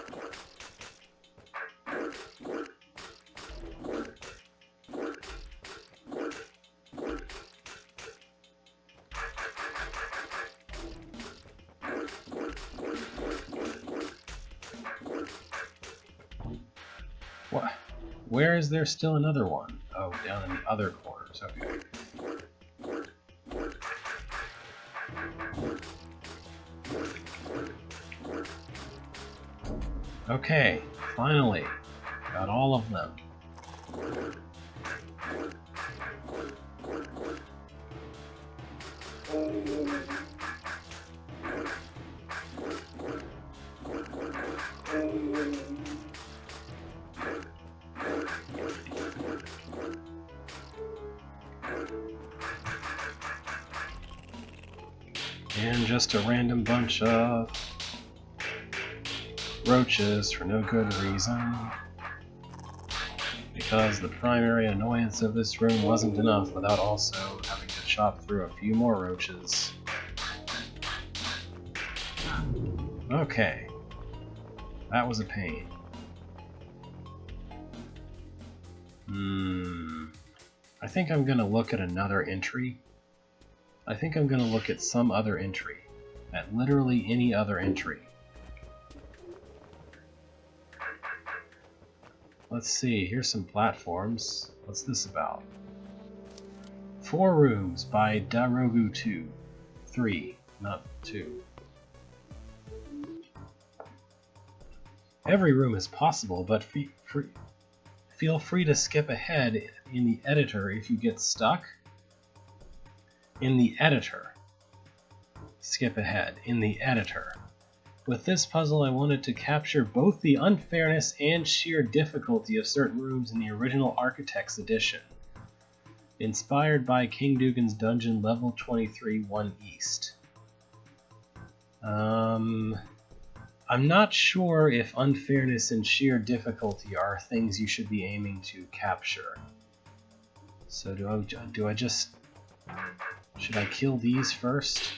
What? Where is there still another one? Oh, down in the other corners. Okay. Okay, finally. Got all of them. And just a random bunch of roaches for no good reason. Because the primary annoyance of this room wasn't enough without also having to chop through a few more roaches. Okay. That was a pain. I think I'm gonna look at another entry. I think I'm gonna look at some other entry. At literally any other entry. let's see. Here's some platforms. What's this about? 4 rooms by Darogu 2. 3, not 2. Every room is possible, but feel free to skip ahead in the editor if you get stuck. In the editor. Skip ahead. In the editor. With this puzzle, I wanted to capture both the unfairness and sheer difficulty of certain rooms in the original Architects Edition. Inspired by King Dugan's Dungeon Level 23 1 East. I'm not sure if unfairness and sheer difficulty are things you should be aiming to capture. So do I just... should I kill these first?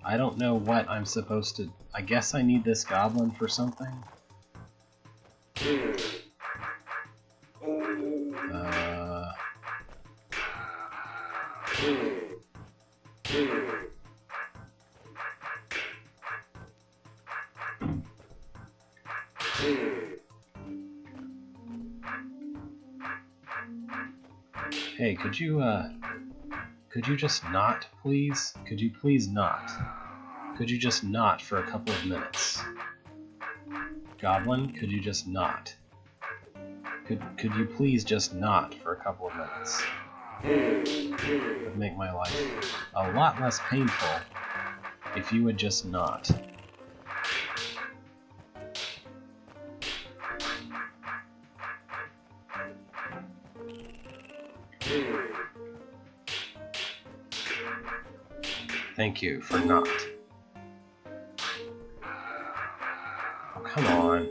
I don't know what I'm supposed to... I guess I need this goblin for something? Hey, could you just not, please? Could you please not? Could you just not for a couple of minutes? Goblin, could you just not? Could you please just not for a couple of minutes? It would make my life a lot less painful if you would just not. Thank you for not. Oh, come on.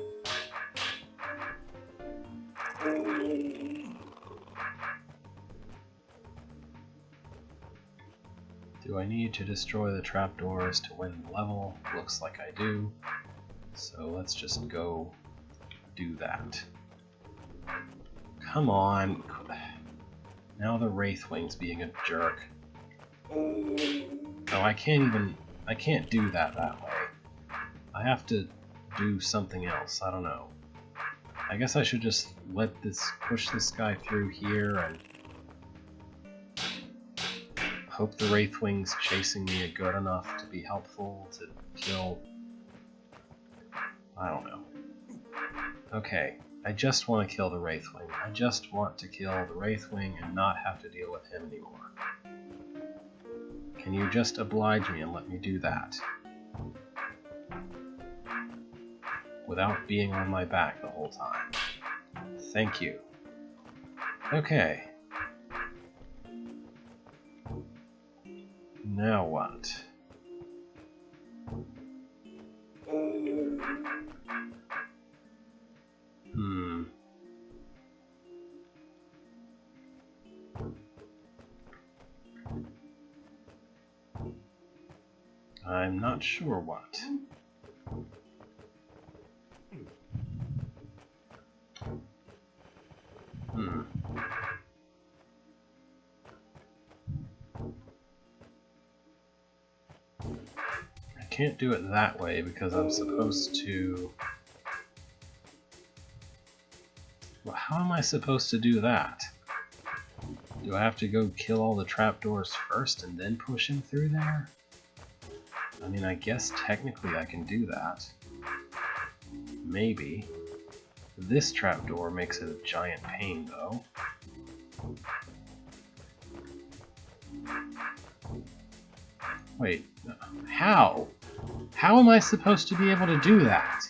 Do I need to destroy the trapdoors to win the level? Looks like I do. So let's just go do that. Come on. Now the Wraithwing's being a jerk. Oh, I can't do that way. I have to do something else, I don't know. I guess I should just push this guy through here and hope the Wraithwing's chasing me are good enough to be helpful to kill... I don't know. Okay, I just want to kill the Wraithwing. I just want to kill the Wraithwing and not have to deal with him anymore. Can you just oblige me and let me do that? Without being on my back the whole time. Thank you. Okay. Now what? I'm not sure what. I can't do it that way because I'm supposed to... Well, how am I supposed to do that? Do I have to go kill all the trapdoors first and then push him through there? I mean, I guess technically I can do that. Maybe. This trapdoor makes it a giant pain, though. Wait, how? How am I supposed to be able to do that?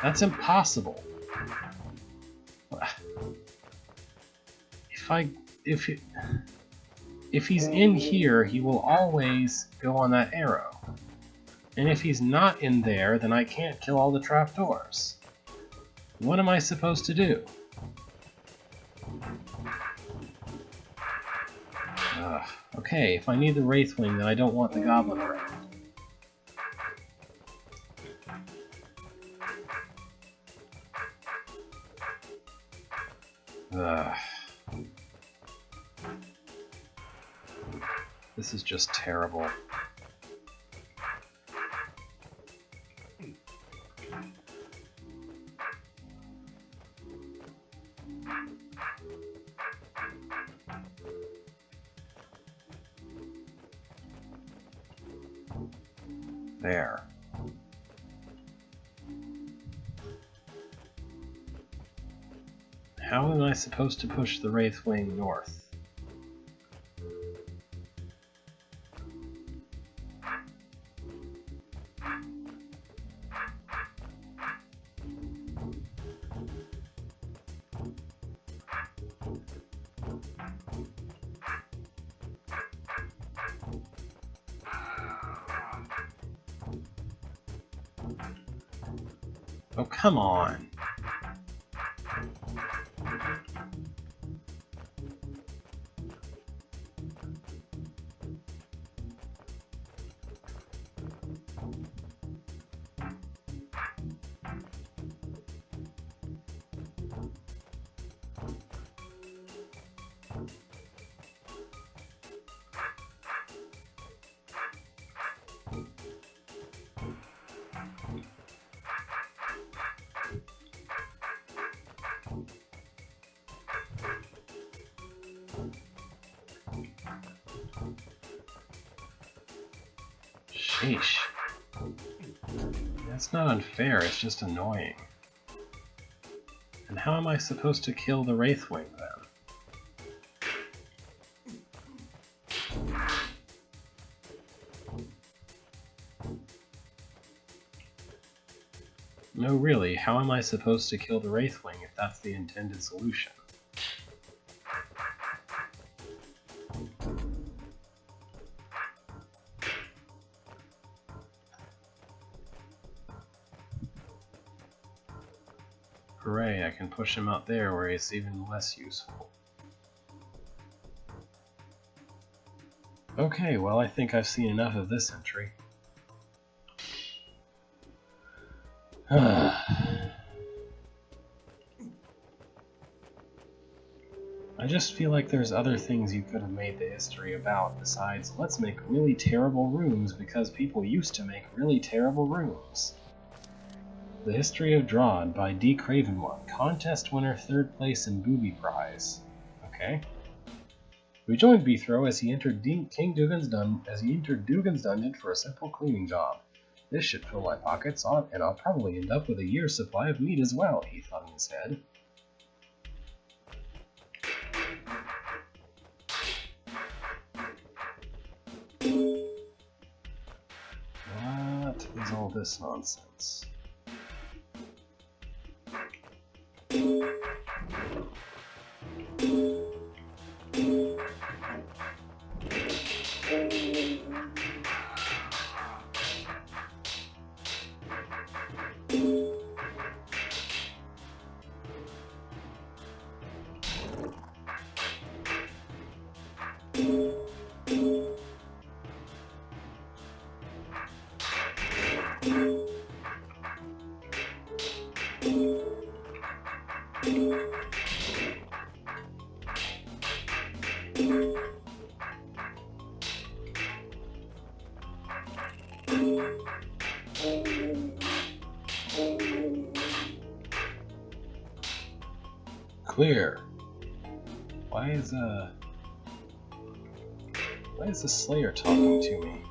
That's impossible. If he's in here, he will always go on that arrow. And if he's not in there, then I can't kill all the trapdoors. What am I supposed to do? Okay, if I need the Wraithwing, then I don't want the Goblin around. This is just terrible. There. How am I supposed to push the Wraithwing north? Oh, come on. Sheesh. That's not unfair, it's just annoying. And how am I supposed to kill the Wraithwing then? No, really, how am I supposed to kill the Wraithwing if that's the intended solution? Hooray, I can push him out there where he's even less useful. Okay, well I think I've seen enough of this entry. I just feel like there's other things you could have made the history about besides let's make really terrible rooms because people used to make really terrible rooms. The History of Drawd by D. Craven1. Contest winner, 3rd place in Booby Prize. Okay. We joined Beethro as he entered Dugan's dungeon for a simple cleaning job. This should fill my pockets, and I'll probably end up with a year's supply of meat as well, he thought in his head. What is all this nonsense? Clear. Why is the Slayer talking to me?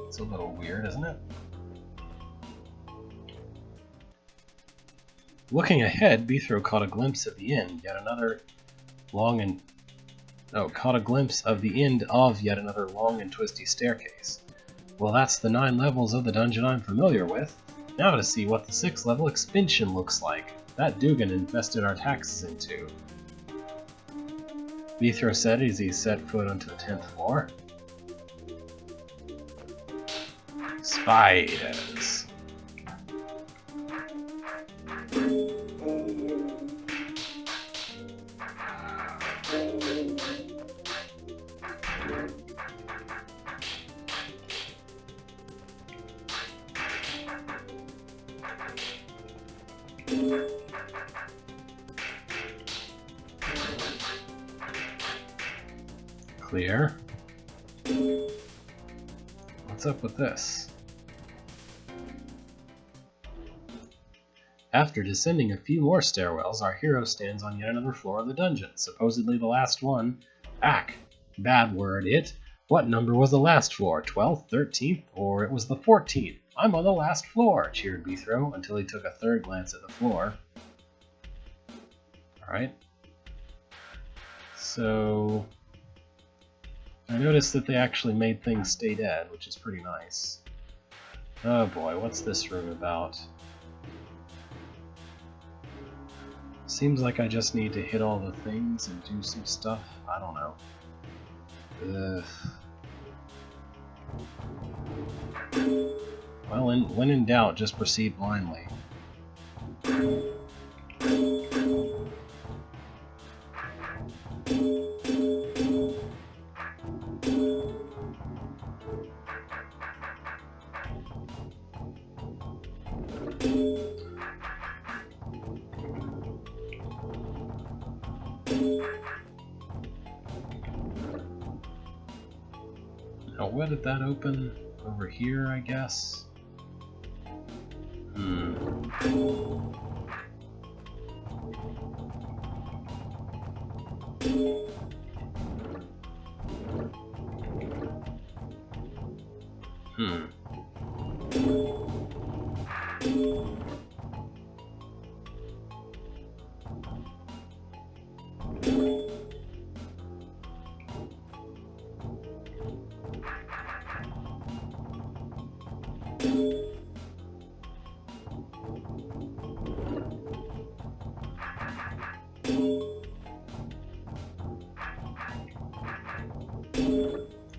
It's a little weird, isn't it? Looking ahead, Beethro caught a glimpse of the end, caught a glimpse of the end of yet another long and twisty staircase. Well, that's the 9 levels of the dungeon I'm familiar with. Now to see what the 6th level expansion looks like. That Dugan invested our taxes into. Beethro said as he set foot onto the 10th floor. Spiders. Clear. What's up with this? After descending a few more stairwells, our hero stands on yet another floor of the dungeon, supposedly the last one. Ack, bad word, it. What number was the last floor? 12th, 13th, or it was the 14th? I'm on the last floor, cheered Beethro until he took a third glance at the floor. Alright. So I noticed that they actually made things stay dead, which is pretty nice. Oh boy, what's this room about? Seems like I just need to hit all the things and do some stuff. I don't know. Well, when in doubt, just proceed blindly. Now, where did that open? Over here, I guess?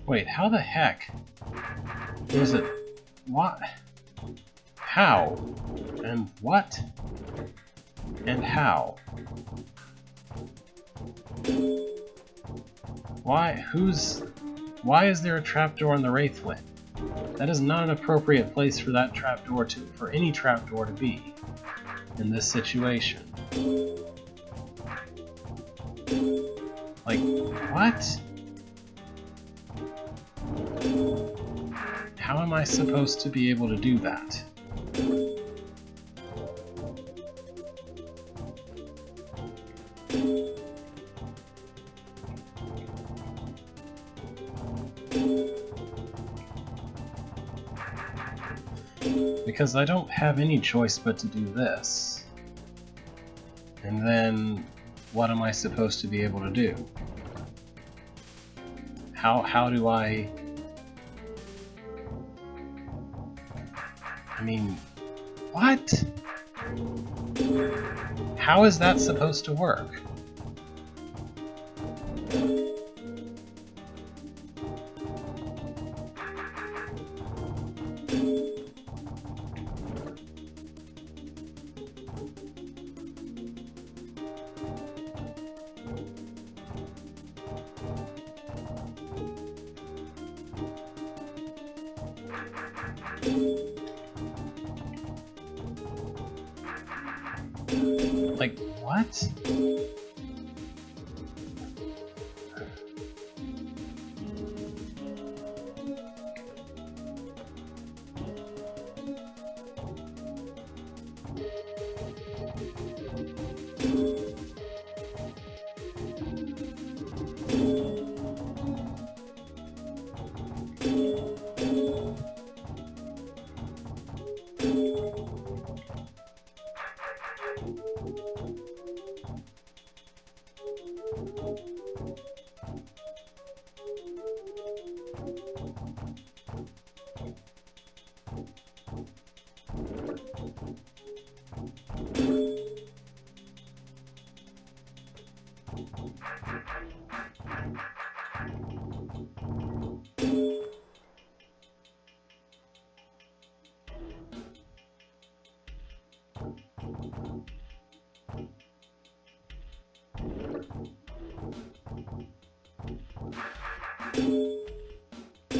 Wait, how the heck was it? What? How? And what? And how? Why? Why is there a trapdoor in the Wraithwind? That is not an appropriate place for that trapdoor for any trapdoor to be in this situation. Like, what? How am I supposed to be able to do that? Because I don't have any choice but to do this. And then, what am I supposed to be able to do? How do I mean, what? How is that supposed to work? Like, what?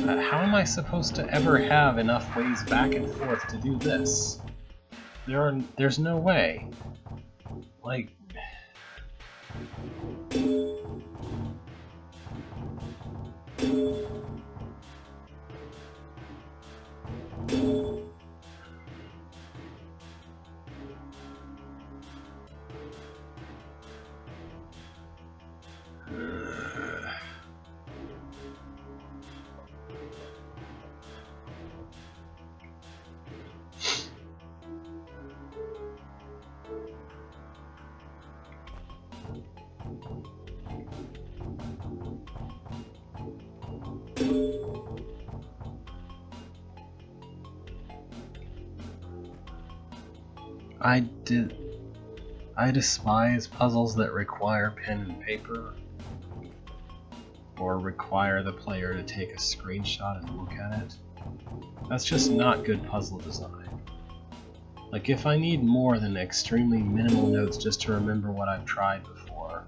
How am I supposed to ever have enough ways back and forth to do this? There's no way. Like... I despise puzzles that require pen and paper, or require the player to take a screenshot and look at it. That's just not good puzzle design. Like, if I need more than extremely minimal notes just to remember what I've tried before,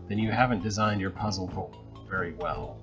then you haven't designed your puzzle very well.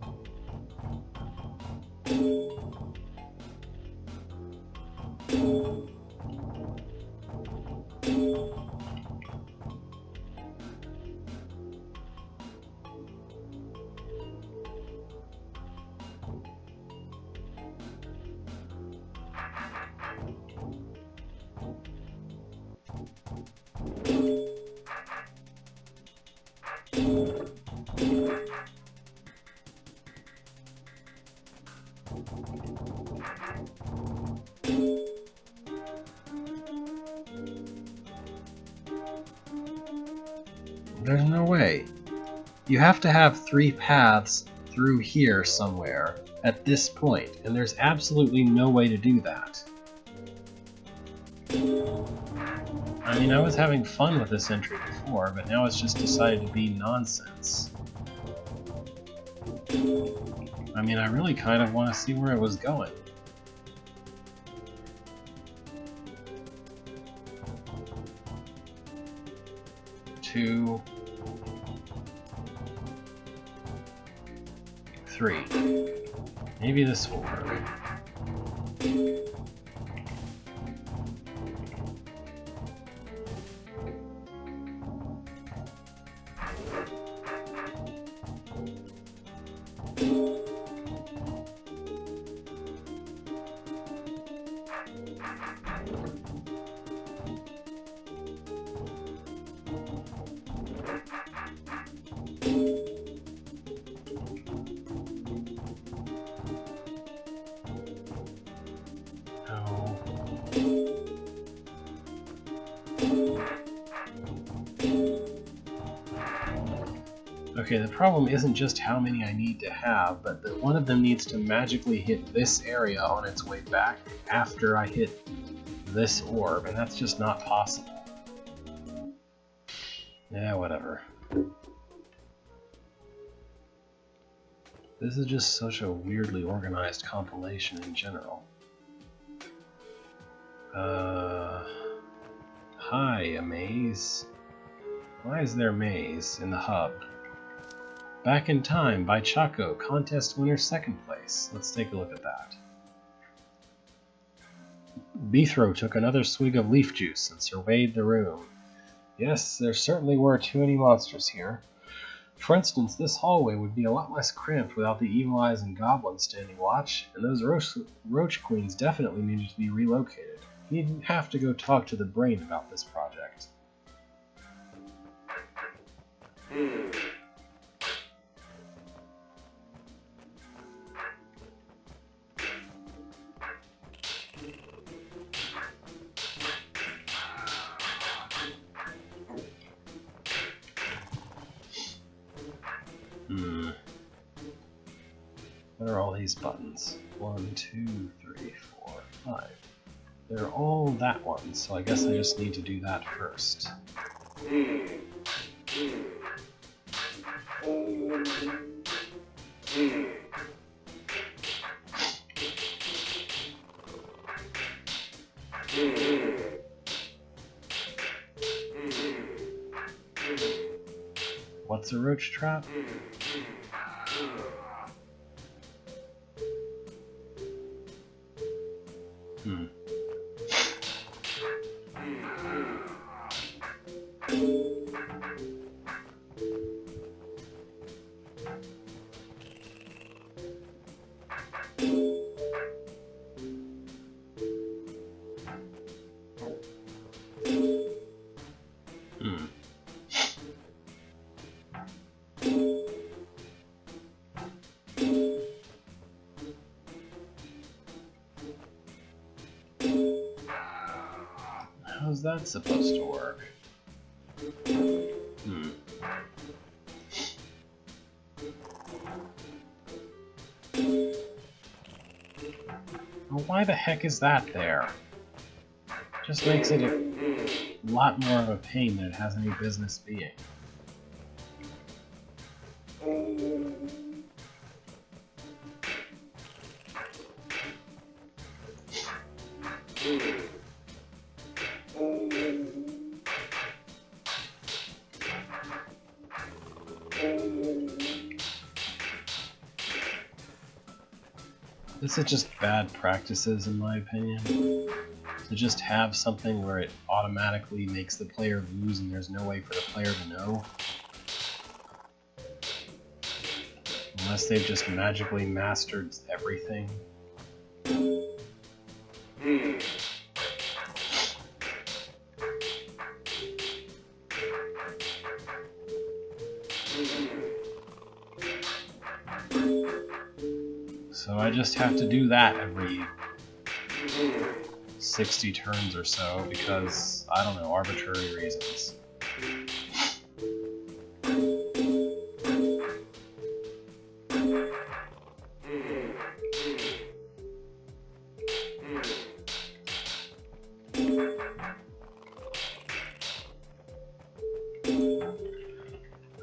There's no way. You have to have 3 paths through here somewhere at this point, and there's absolutely no way to do that. I mean, I was having fun with this entry before, but now it's just decided to be nonsense. I mean, I really kind of want to see where it was going. Two, 3. Maybe this will work. Okay, the problem isn't just how many I need to have, but that one of them needs to magically hit this area on its way back after I hit this orb, and that's just not possible. Yeah, whatever. This is just such a weirdly organized compilation in general. Hi, a maze. Why is there a maze in the hub? Back in Time by Chaco, contest winner 2nd place. Let's take a look at that. Beethro took another swig of leaf juice and surveyed the room. Yes, there certainly were too many monsters here. For instance, this hallway would be a lot less cramped without the evil eyes and goblins standing watch, and those roach queens definitely needed to be relocated. You didn't have to go talk to the brain about this project. What are all these buttons? 1, 2, 3, 4, 5. They're all that one, so I guess I just need to do that first. What's a roach trap? How's that supposed to work? Well, why the heck is that there? Just makes it a lot more of a pain than it has any business being. This is just bad practices, in my opinion. To just have something where it automatically makes the player lose and there's no way for the player to know. Unless they've just magically mastered everything. So I just have to do that every 60 turns or so because, I don't know, arbitrary reasons.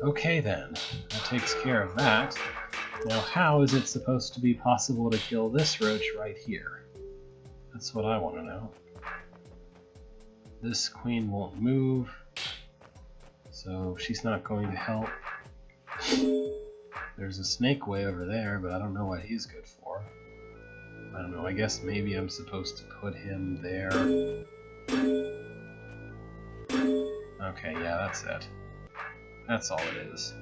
Okay then, that takes care of that. Now how is it supposed to be possible to kill this roach right here? That's what I want to know. This queen won't move, so she's not going to help. There's a snake way over there, but I don't know what he's good for. I don't know, I guess maybe I'm supposed to put him there. Okay, yeah, that's it. That's all it is.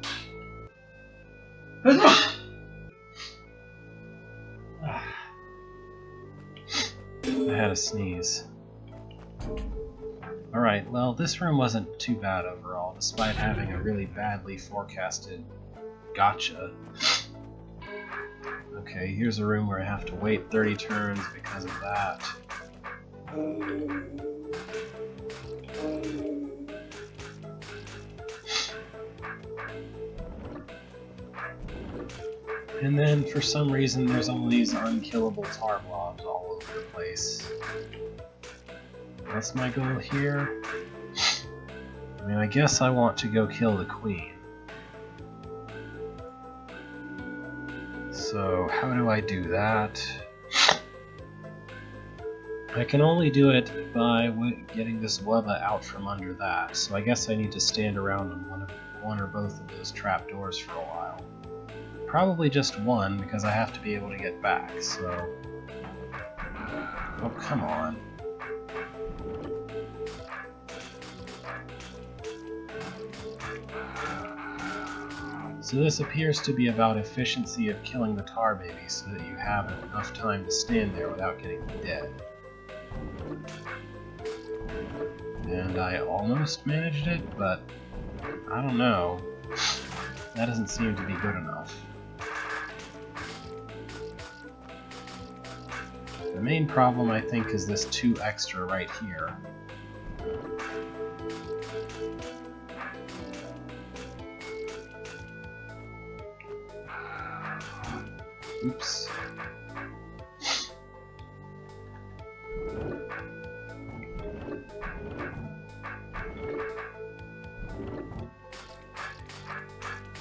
I had a sneeze. Alright, well, this room wasn't too bad overall, despite having a really badly forecasted gotcha. Okay, here's a room where I have to wait 30 turns because of that. And then, for some reason, there's all these unkillable tar blobs all over the place. What's my goal here? I mean, I guess I want to go kill the queen. So, how do I do that? I can only do it by getting this Wubba out from under that, so I guess I need to stand around on one or both of those trapdoors for a while. Probably just one, because I have to be able to get back, so... Oh, come on. So this appears to be about efficiency of killing the tar baby so that you have enough time to stand there without getting dead. And I almost managed it, but I don't know. That doesn't seem to be good enough. The main problem, I think, is this 2 extra right here. Oops.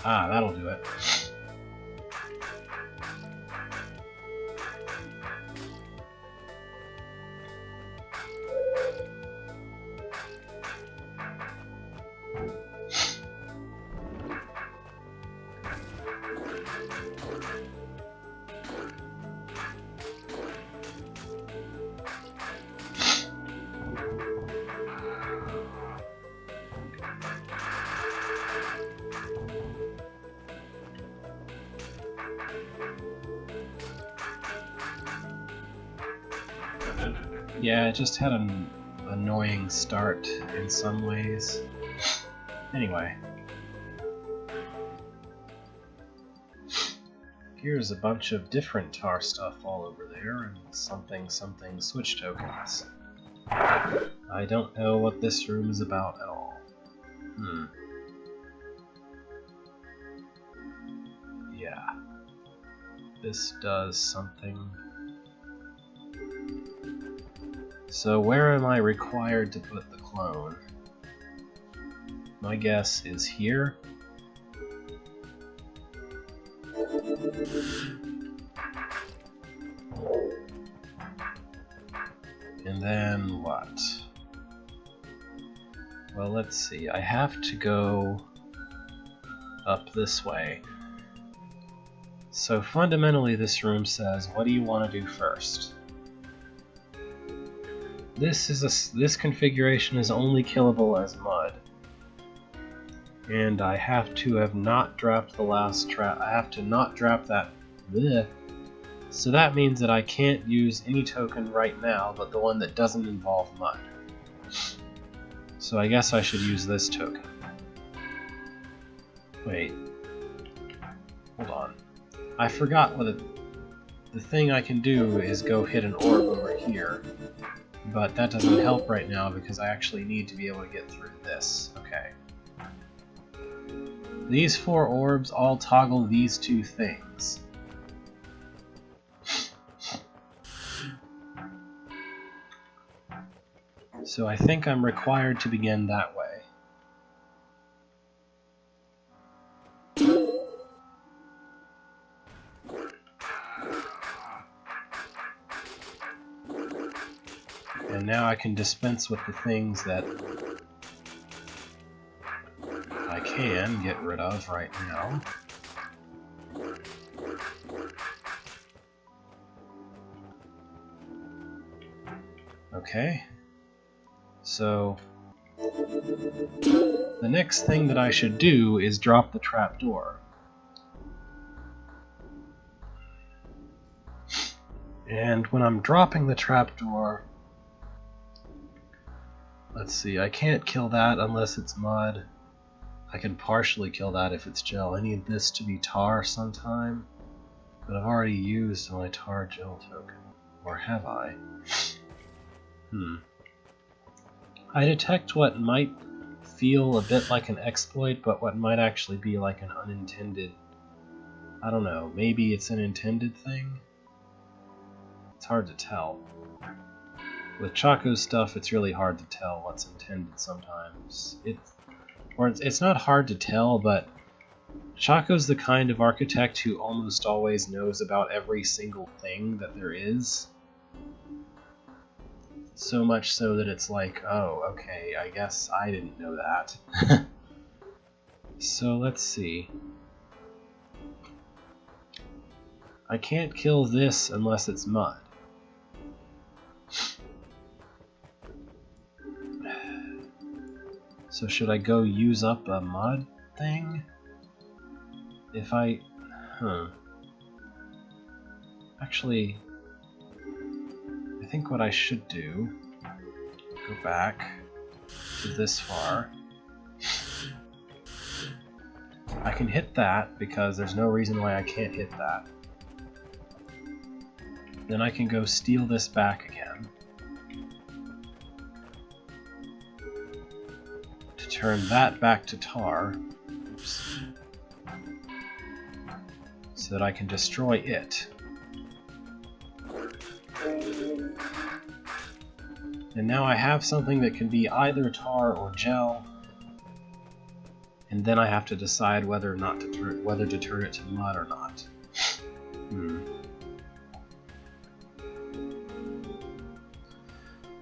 Ah, that'll do it. Yeah, it just had an annoying start in some ways. Anyway. Here's a bunch of different tar stuff all over there, and something switch tokens. I don't know what this room is about at all. Yeah. This does something. So where am I required to put the clone? My guess is here. And then what? Well, let's see. I have to go up this way. So fundamentally this room says, what do you want to do first? This configuration is only killable as mud. And I have to have not dropped the last trap. I have to not drop that. Bleh. So that means that I can't use any token right now, but the one that doesn't involve mud. So I guess I should use this token. Wait. Hold on. I forgot what the thing I can do is go hit an orb over here. But that doesn't help right now because I actually need to be able to get through this. Okay. These 4 orbs all toggle these 2 things. So I think I'm required to begin that way. And now I can dispense with the things that I can get rid of right now. Okay. So the next thing that I should do is drop the trapdoor. And when I'm dropping the trapdoor, let's see, I can't kill that unless it's mud. I can partially kill that if it's gel. I need this to be tar sometime, but I've already used my tar gel token. Or have I? I detect what might feel a bit like an exploit, but what might actually be like an unintended... I don't know, maybe it's an intended thing? It's hard to tell. With Chaco's stuff, it's really hard to tell what's intended sometimes. It's not hard to tell, but Chaco's the kind of architect who almost always knows about every single thing that there is. So much so that it's like, oh, okay, I guess I didn't know that. So let's see. I can't kill this unless it's mud. So should I go use up a mud thing? If I... Actually, I think what I should do, go back to this far. I can hit that because there's no reason why I can't hit that. Then I can go steal this back again. To turn that back to tar. Oops. So that I can destroy it. And now I have something that can be either tar or gel. And then I have to decide whether to turn it to mud or not.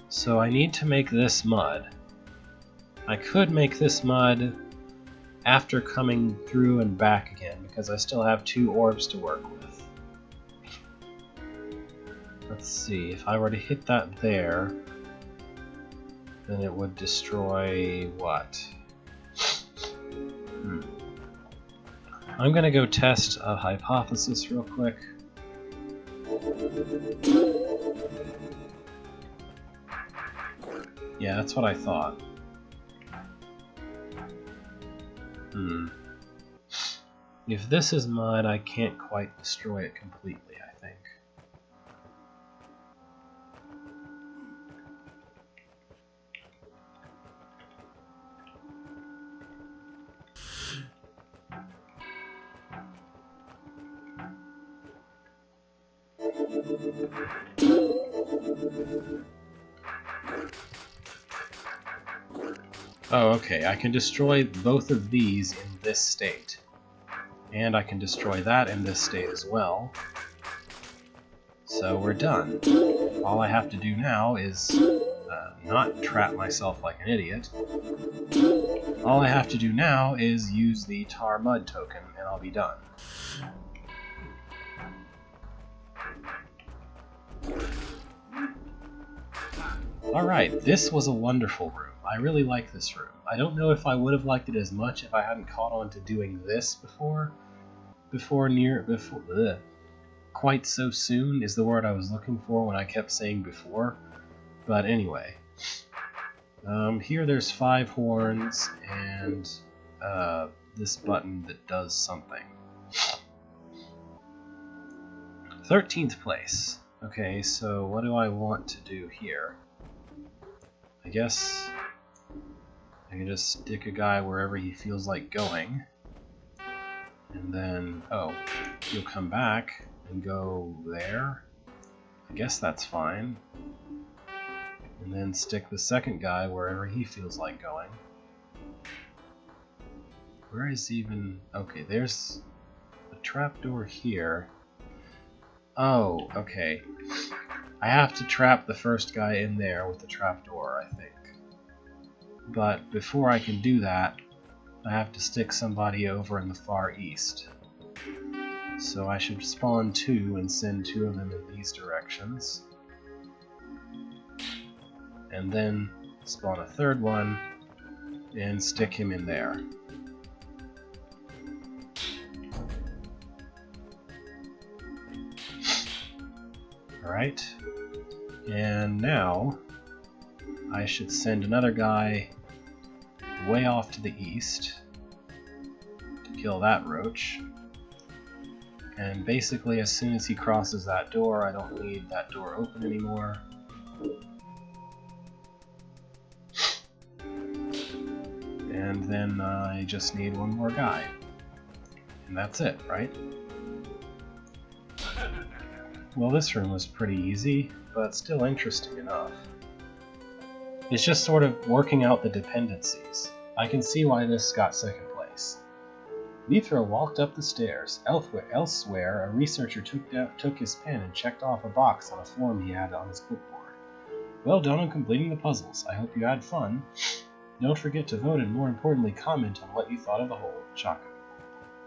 So I need to make this mud. I could make this mud after coming through and back again, because I still have 2 orbs to work with. Let's see, if I were to hit that there, then it would destroy what? I'm gonna go test a hypothesis real quick. Yeah, that's what I thought. If this is mud, I can't quite destroy it completely, I think. Oh, okay, I can destroy both of these in this state. And I can destroy that in this state as well. So we're done. All I have to do now is not trap myself like an idiot. All I have to do now is use the tar mud token, and I'll be done. Alright, this was a wonderful room. I really like this room. I don't know if I would have liked it as much if I hadn't caught on to doing this before. Quite so soon is the word I was looking for when I kept saying before. But anyway. Here there's 5 horns and this button that does something. 13th place. Okay, so what do I want to do here? I guess I can just stick a guy wherever he feels like going. And then, oh, he'll come back and go there. I guess that's fine. And then stick the second guy wherever he feels like going. Where is even... Okay, there's a trapdoor here. Oh, okay. I have to trap the first guy in there with the trapdoor, I think. But before I can do that, I have to stick somebody over in the far east. So I should spawn 2 and send 2 of them in these directions. And then spawn a 3rd one and stick him in there. Alright, and now I should send another guy way off to the east to kill that roach. And basically as soon as he crosses that door, I don't need that door open anymore. And then I just need one more guy. And that's it, right? Well, this room was pretty easy, but still interesting enough. It's just sort of working out the dependencies. I can see why this got 2nd place. Mithra walked up the stairs. Elsewhere, a researcher took his pen and checked off a box on a form he had on his clipboard. Well done on completing the puzzles. I hope you had fun. Don't forget to vote and more importantly comment on what you thought of the whole. Chaka.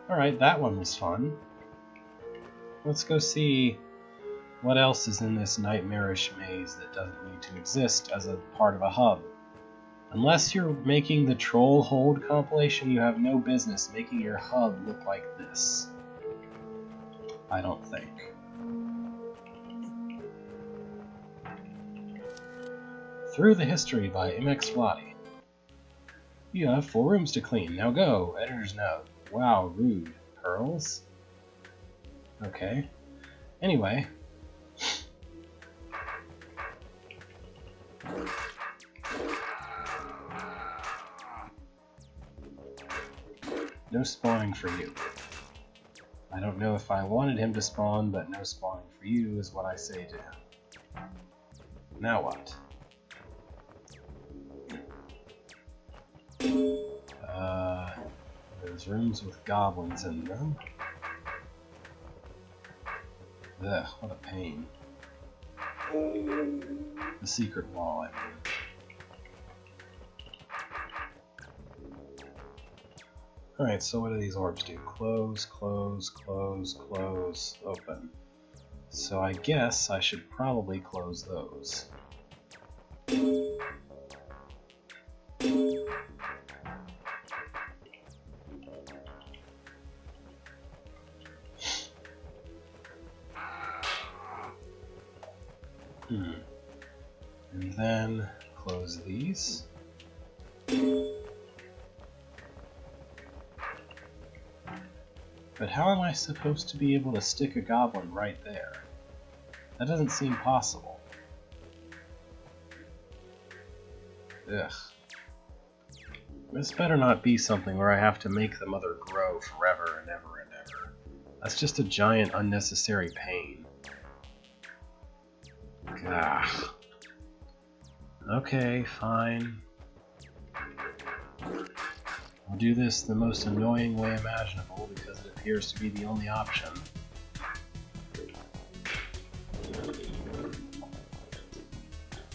Alright, that one was fun. Let's go see what else is in this nightmarish maze that doesn't need to exist as a part of a hub. Unless you're making the Troll Hold compilation, you have no business making your hub look like this. I don't think. Through the History by MX Vladi. You have 4 rooms to clean. Now go. Editor's note. Wow, rude. Pearls? Okay. Anyway. No spawning for you. I don't know if I wanted him to spawn, but no spawning for you is what I say to him. Now what? There's rooms with goblins in them. Ugh, what a pain. The secret wall, I mean. Alright, so what do these orbs do? Close, close, close, close, open. So I guess I should probably close those. And then close these. But how am I supposed to be able to stick a goblin right there? That doesn't seem possible. Ugh. This better not be something where I have to make the mother grow forever and ever and ever. That's just a giant unnecessary pain. Gah. Okay, fine. I'll do this the most annoying way imaginable because it appears to be the only option.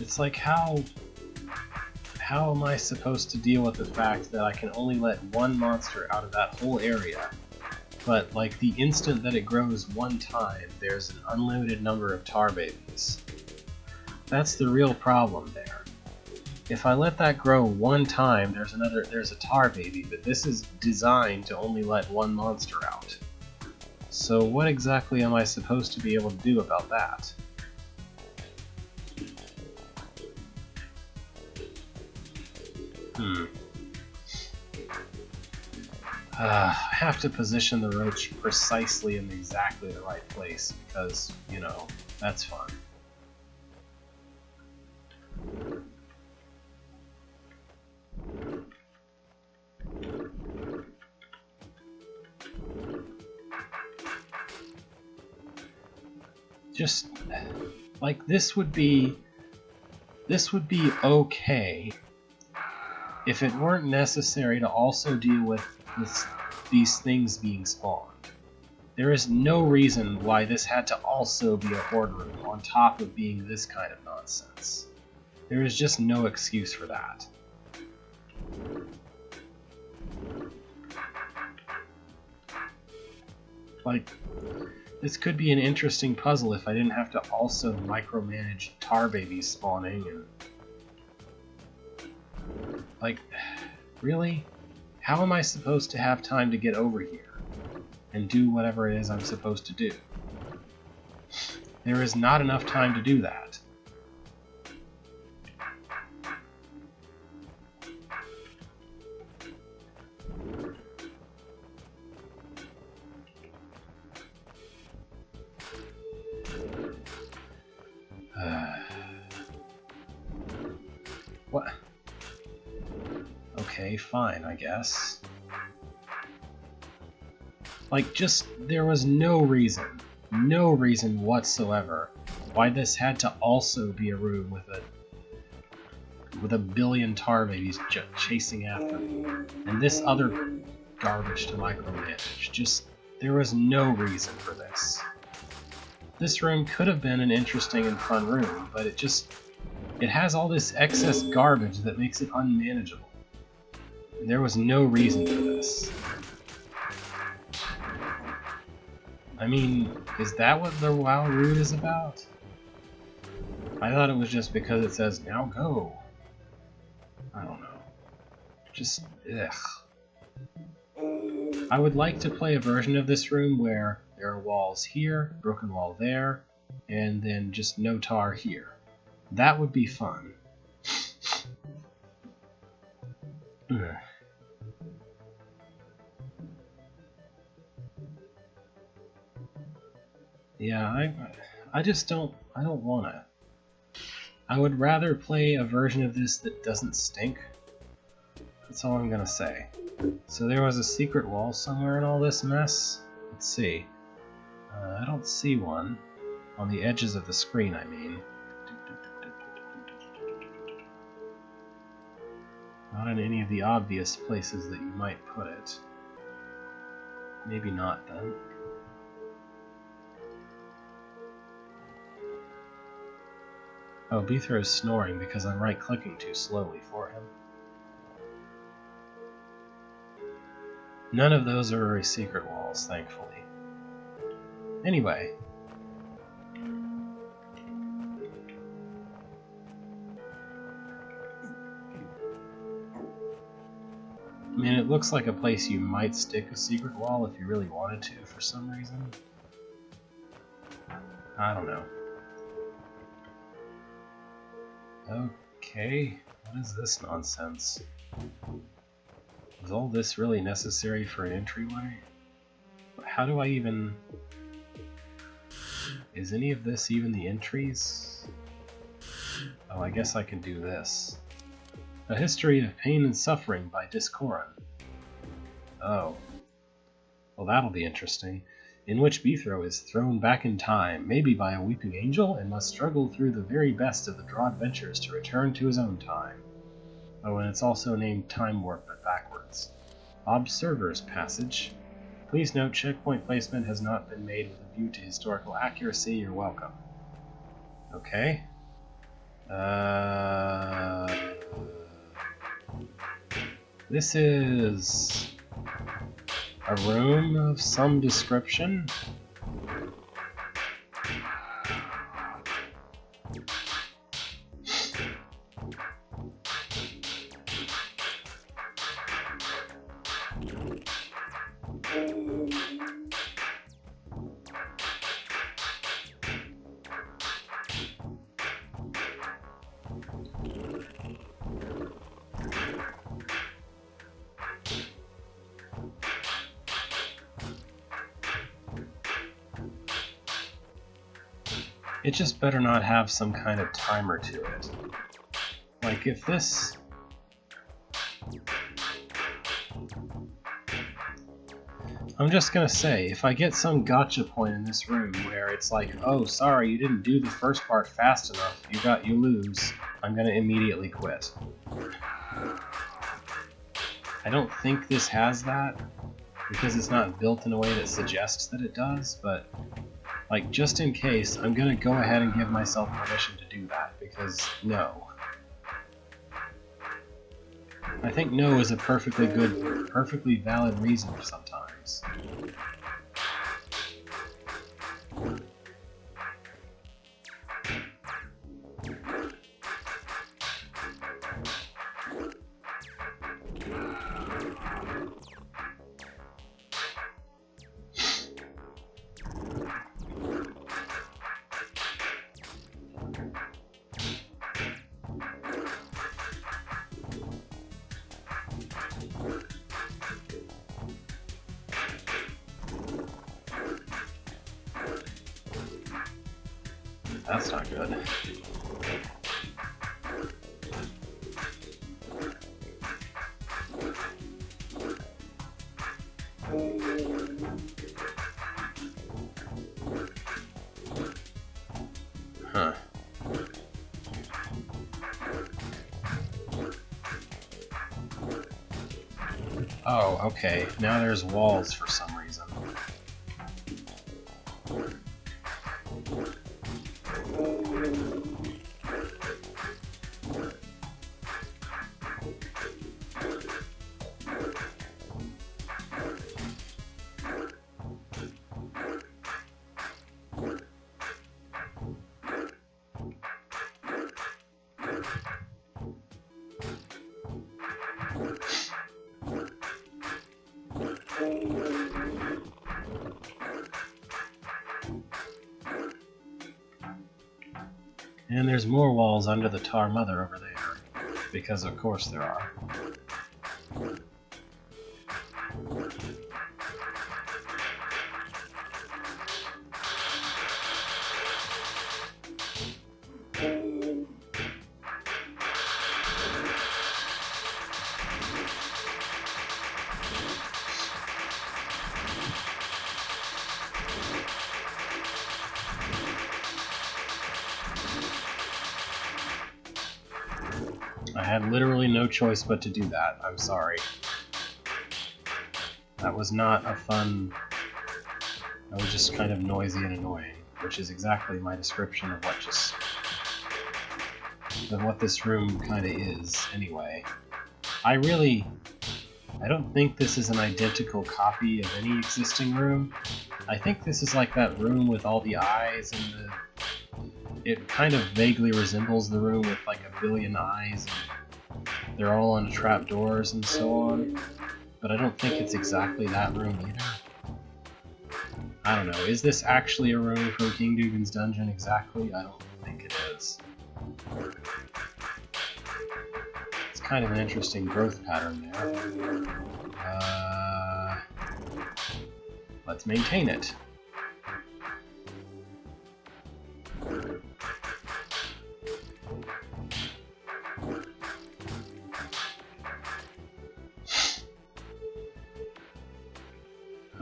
It's like, how am I supposed to deal with the fact that I can only let one monster out of that whole area, but like the instant that it grows one time, there's an unlimited number of tar babies? That's the real problem there. If I let that grow one time, there's a tar baby, but this is designed to only let one monster out. So what exactly am I supposed to be able to do about that? I have to position the roach precisely in exactly the right place because, you know, that's fun. Just, like, this would be okay if it weren't necessary to also deal with these things being spawned. There is no reason why this had to also be a horde room on top of being this kind of nonsense. There is just no excuse for that. Like, this could be an interesting puzzle if I didn't have to also micromanage tar babies spawning and... Like, really? How am I supposed to have time to get over here and do whatever it is I'm supposed to do? There is not enough time to do that. What? Okay, fine, I guess. Like, just, there was no reason whatsoever why this had to also be a room with a billion tar babies chasing after me, and this other garbage to micromanage. Just, there was no reason for this. This room could have been an interesting and fun room, but it has all this excess garbage that makes it unmanageable. There was no reason for this. I mean, is that what the WoW route is about? I thought it was just because it says, now go. I don't know. Just, ugh. I would like to play a version of this room where there are walls here, broken wall there, and then just no tar here. That would be fun. Yeah, I just don't wanna. I would rather play a version of this that doesn't stink. That's all I'm gonna say. So there was a secret wall somewhere in all this mess? Let's see. I don't see one. On the edges of the screen, I mean. Not in any of the obvious places that you might put it. Maybe not, then. Oh, Beethro is snoring because I'm right-clicking too slowly for him. None of those are very secret walls, thankfully. Anyway. I mean, it looks like a place you might stick a secret wall if you really wanted to for some reason. I don't know. Okay, what is this nonsense? Is all this really necessary for an entryway? How do I even... Is any of this even the entries? Oh, I guess I can do this. A History of Pain and Suffering by Discoran. Oh. Well, that'll be interesting. In which Beethro is thrown back in time, maybe by a weeping angel, and must struggle through the very best of the draw adventures to return to his own time. Oh, and it's also named Time Warp, but backwards. Observer's Passage. Please note, checkpoint placement has not been made with a view to historical accuracy. You're welcome. Okay. This is a room of some description. It just better not have some kind of timer to it. Like if this... I'm just gonna say, if I get some gotcha point in this room where it's like, oh, sorry, you didn't do the first part fast enough, you lose, I'm gonna immediately quit. I don't think this has that, because it's not built in a way that suggests that it does, but like, just in case, I'm gonna go ahead and give myself permission to do that, because no. I think no is a perfectly good, perfectly valid reason sometimes. That's not good. Huh. Oh, okay. Now there's walls for some reason. And there's more walls under the Tar Mother over there, because of course there are. I had literally no choice but to do that. I'm sorry. That was not a fun... That was just kind of noisy and annoying, which is exactly my description of what this room kind of is, anyway. I don't think this is an identical copy of any existing room. I think this is like that room with all the eyes and the... It kind of vaguely resembles the room with like a billion eyes, and they're all on trapdoors and so on. But I don't think it's exactly that room either. I don't know, is this actually a room from King Dugan's Dungeon exactly? I don't think it is. It's kind of an interesting growth pattern there. Let's maintain it.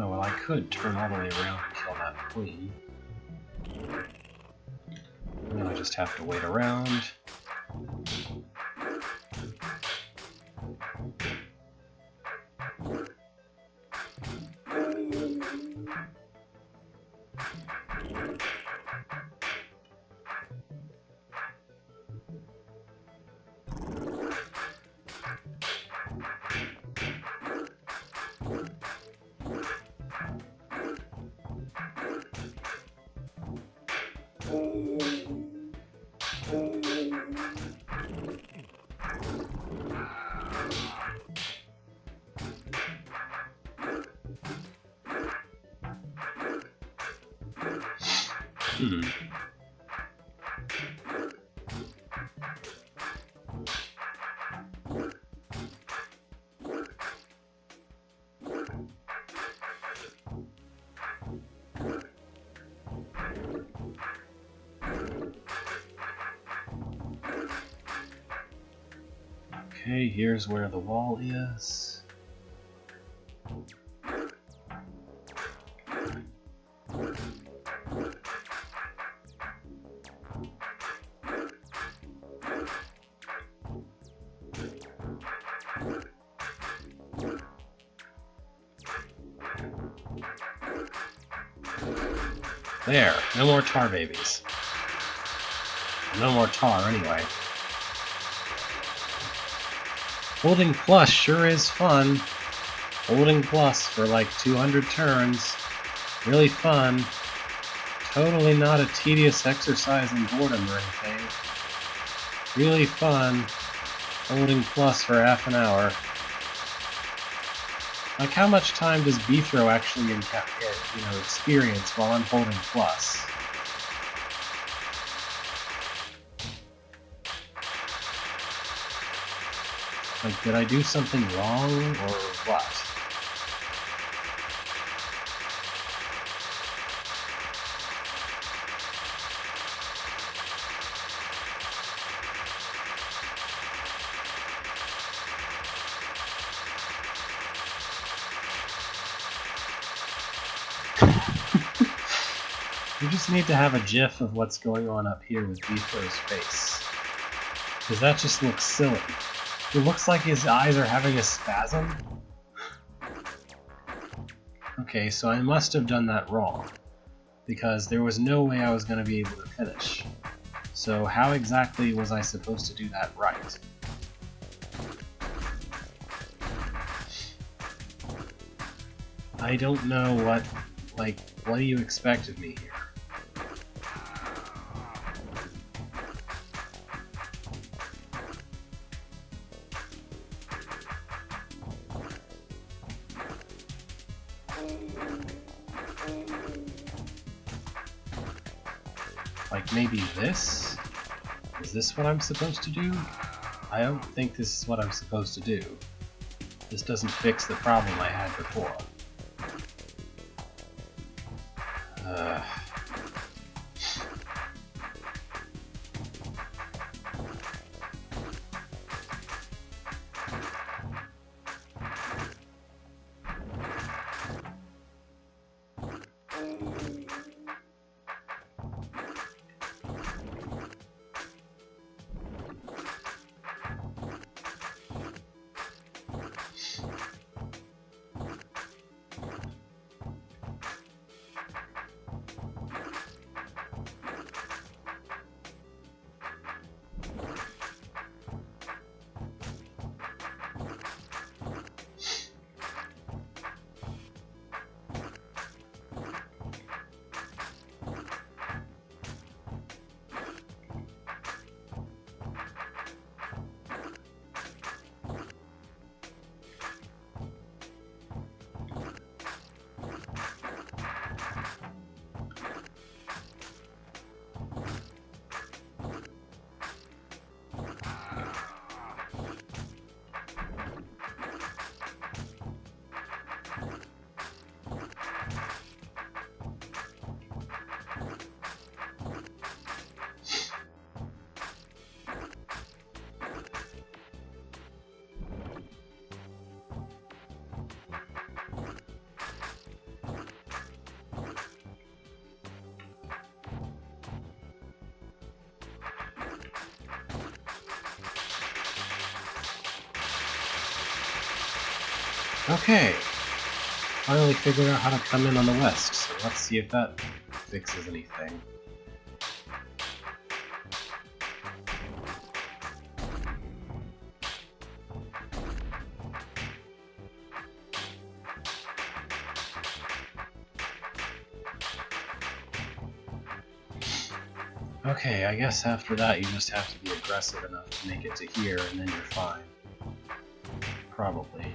Oh, well, I could turn all the way around and kill that queen. And then I just have to wait around. Okay, here's where the wall is. There, no more tar babies. No more tar, anyway. Holding plus sure is fun. Holding plus for like 200 turns. Really fun. Totally not a tedious exercise in boredom or anything. Really fun. Holding plus for half an hour. Like, how much time does Beethro actually experience while I'm holding plus? Like, did I do something wrong, or what? You just need to have a GIF of what's going on up here with Beethro's face. Because that just looks silly. It looks like his eyes are having a spasm. Okay, so I must have done that wrong. Because there was no way I was going to be able to finish. So how exactly was I supposed to do that right? I don't know what do you expect of me here? Like, maybe this? Is this what I'm supposed to do? I don't think this is what I'm supposed to do. This doesn't fix the problem I had before. Okay, finally figured out how to come in on the west, so let's see if that fixes anything. Okay, I guess after that you just have to be aggressive enough to make it to here, and then you're fine. Probably.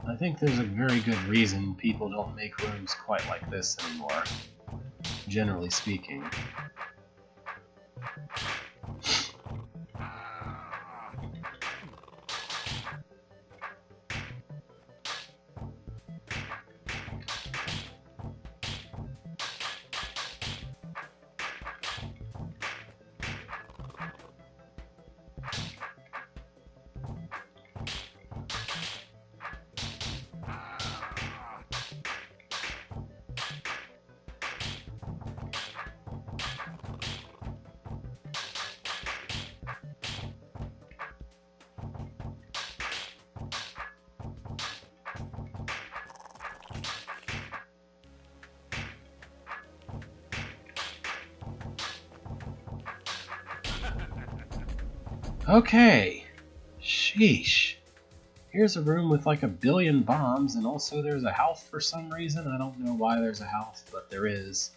I think there's a very good reason people don't make rooms quite like this anymore, generally speaking. Okay, sheesh. Here's a room with like 1 billion bombs, and also there's a health for some reason. I don't know why there's a health, but there is.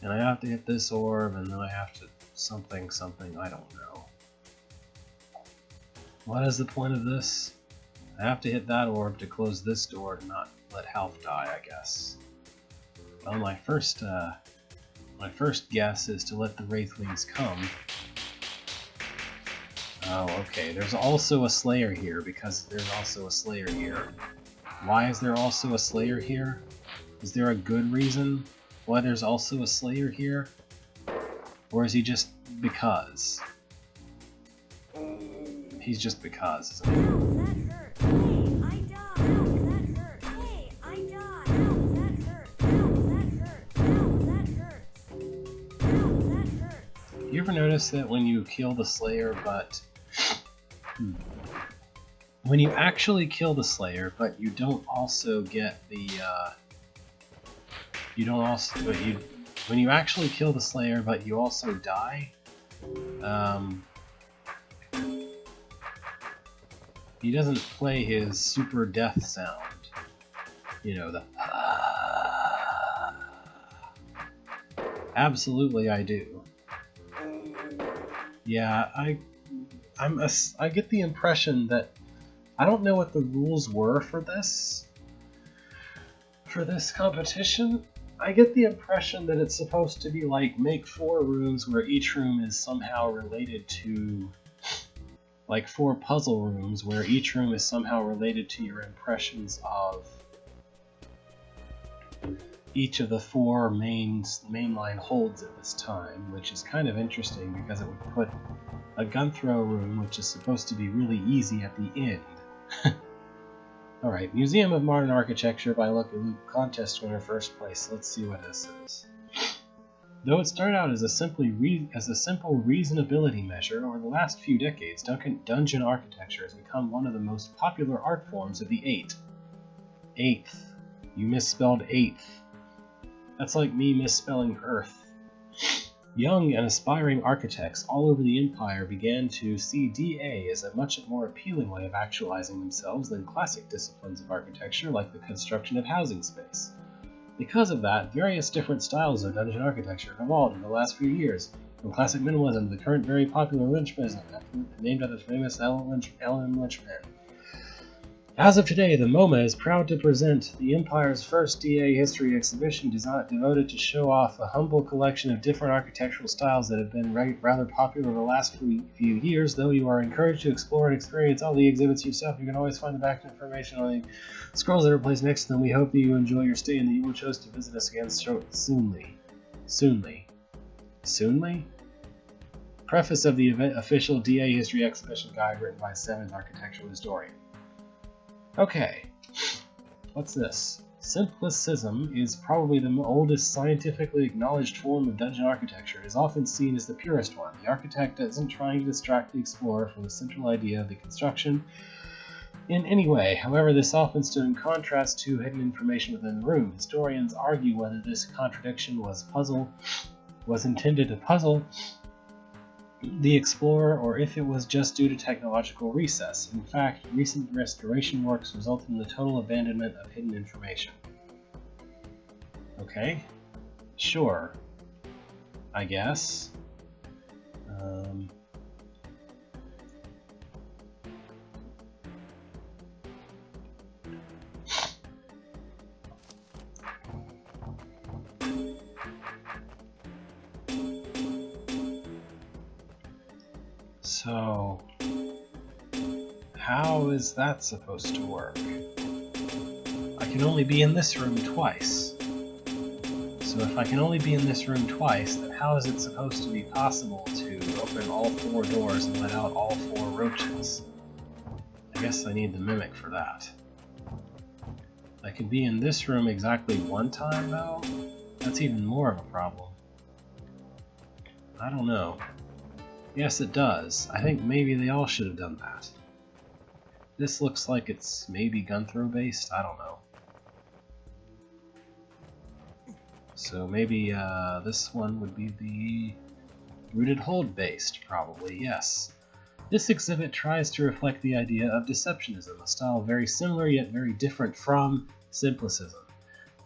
And I have to hit this orb, and then I have to something, I don't know. What is the point of this? I have to hit that orb to close this door to not let health die, I guess. Well, my first guess is to let the Wraithlings come. Oh, okay. There's also a Slayer here, because there's also a Slayer here. Why is there also a Slayer here? Is there a good reason why there's also a Slayer here? Or is he just because? He's just because, isn't he? Ow, that hurt. Hey, I died. Ow, that hurt. Hey, I died. Ow, that hurt. Ow, that hurt. Ow, that hurts. Ow, that hurts. You ever notice that when you kill the Slayer, but... when you actually kill the Slayer, but you don't also get the, when you actually kill the Slayer, but you also die, he doesn't play his super death sound. You know, the... Absolutely I do. Yeah, I get the impression that I don't know what the rules were for this competition. I get the impression that it's supposed to be like make 4 rooms where each room is somehow related to, like 4 puzzle rooms where each room is somehow related to your impressions of each of the 4 mainline holds at this time, which is kind of interesting because it would put a gun throw room, which is supposed to be really easy, at the end. Alright, Museum of Modern Architecture by Lucky Luke, contest winner, first place. Let's see what this is. Though it started out as a simple reasonability measure, over the last few decades, dungeon architecture has become one of the most popular art forms of the 8th. You misspelled 8th. That's like me misspelling Earth. Young and aspiring architects all over the Empire began to see DA as a much more appealing way of actualizing themselves than classic disciplines of architecture like the construction of housing space. Because of that, various different styles of dungeon architecture have evolved in the last few years, from classic minimalism to the current very popular Lynchmanism, named after the famous Ellen Lynchman. As of today, the MoMA is proud to present the Empire's first DA history exhibition devoted to show off a humble collection of different architectural styles that have been rather popular over the last few years. Though you are encouraged to explore and experience all the exhibits yourself, you can always find the background information on the scrolls that are placed next to them. We hope that you enjoy your stay and that you will choose to visit us again soonly. Soonly? Preface of the official DA history exhibition guide written by Seven's architectural historian. Okay, what's this? Simplicism is probably the oldest scientifically acknowledged form of dungeon architecture. It is often seen as the purest one. The architect isn't trying to distract the explorer from the central idea of the construction in any way. However, this often stood in contrast to hidden information within the room. Historians argue whether this contradiction was intended to puzzle the Explorer, or if it was just due to technological recess. In fact, recent restoration works resulted in the total abandonment of hidden information. Okay. Sure. I guess. So, how is that supposed to work? I can only be in this room twice. So if I can only be in this room twice, then how is it supposed to be possible to open all 4 doors and let out all 4 roaches? I guess I need the mimic for that. I can be in this room exactly 1 time, though? That's even more of a problem. I don't know. Yes, it does. I think maybe they all should have done that. This looks like it's maybe gun throw based, I don't know. So maybe this one would be the rooted hold based, probably, yes. This exhibit tries to reflect the idea of deceptionism, a style very similar yet very different from simplicism.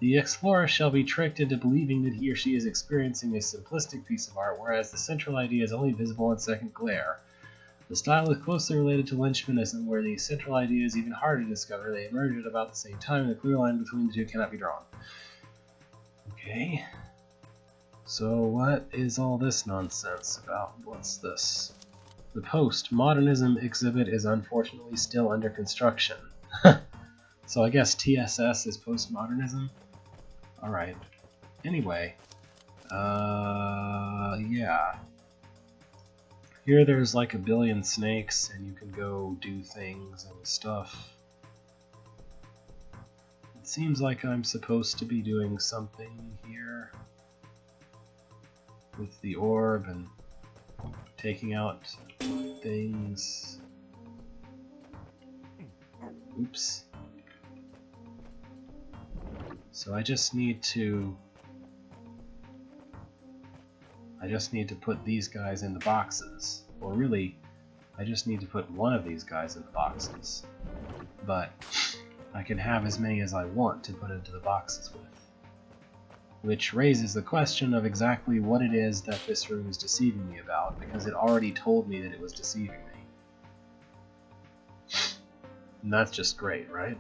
The explorer shall be tricked into believing that he or she is experiencing a simplistic piece of art, whereas the central idea is only visible in second glare. The style is closely related to Lynchmanism, where the central idea is even harder to discover. They emerge at about the same time, and the clear line between the two cannot be drawn. Okay. So what is all this nonsense about? What's this? The post-modernism exhibit is unfortunately still under construction. So I guess TSS is postmodernism? Alright. Anyway. Yeah. Here there's like a billion snakes and you can go do things and stuff. It seems like I'm supposed to be doing something here with the orb and taking out things. Oops. So I just need to put these guys in the boxes. Or really, I just need to put one of these guys in the boxes. But I can have as many as I want to put into the boxes with. Which raises the question of exactly what it is that this room is deceiving me about, because it already told me that it was deceiving me. And that's just great, right?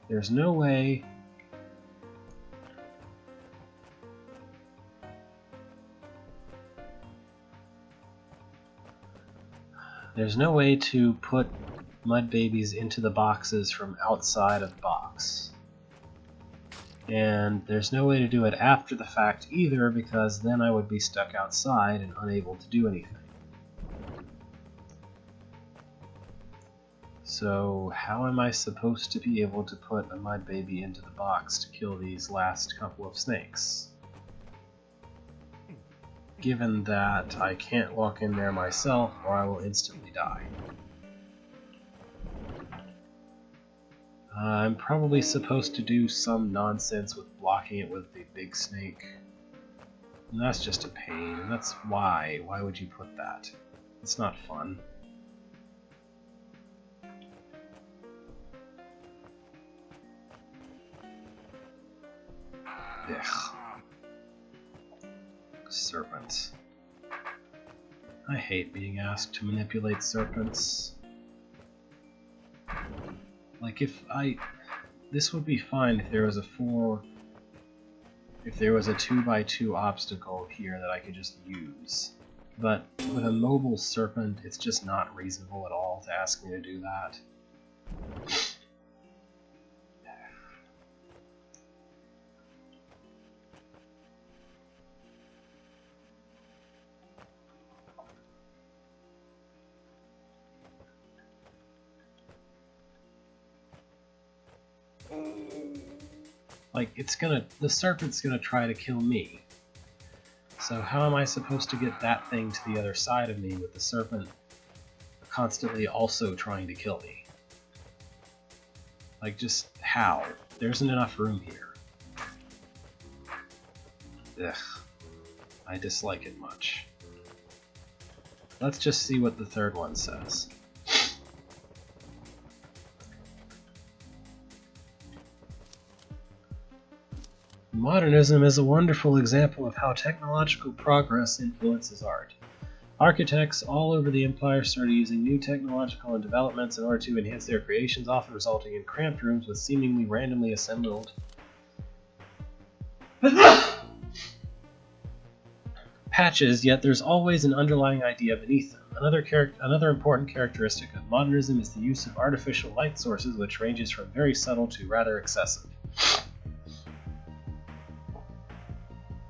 There's no way... There's no way to put mud babies into the boxes from outside of the box. And there's no way to do it after the fact either, because then I would be stuck outside and unable to do anything. So how am I supposed to be able to put a mud baby into the box to kill these last couple of snakes? Given that I can't walk in there myself or I will instantly die. I'm probably supposed to do some nonsense with blocking it with the big snake. And that's just a pain, and that's why. Why would you put that? It's not fun. Ugh. Serpents. I hate being asked to manipulate serpents. Like this would be fine if there was a 2x2 obstacle here that I could just use. But with a mobile serpent, it's just not reasonable at all to ask me to do that. Like, the serpent's gonna try to kill me. So how am I supposed to get that thing to the other side of me with the serpent constantly also trying to kill me? Like, just how? There isn't enough room here. Ugh. I dislike it much. Let's just see what the third one says. Modernism is a wonderful example of how technological progress influences art. Architects all over the empire started using new technological developments in order to enhance their creations, often resulting in cramped rooms with seemingly randomly assembled patches, yet there's always an underlying idea beneath them. Another important characteristic of modernism is the use of artificial light sources, which ranges from very subtle to rather excessive.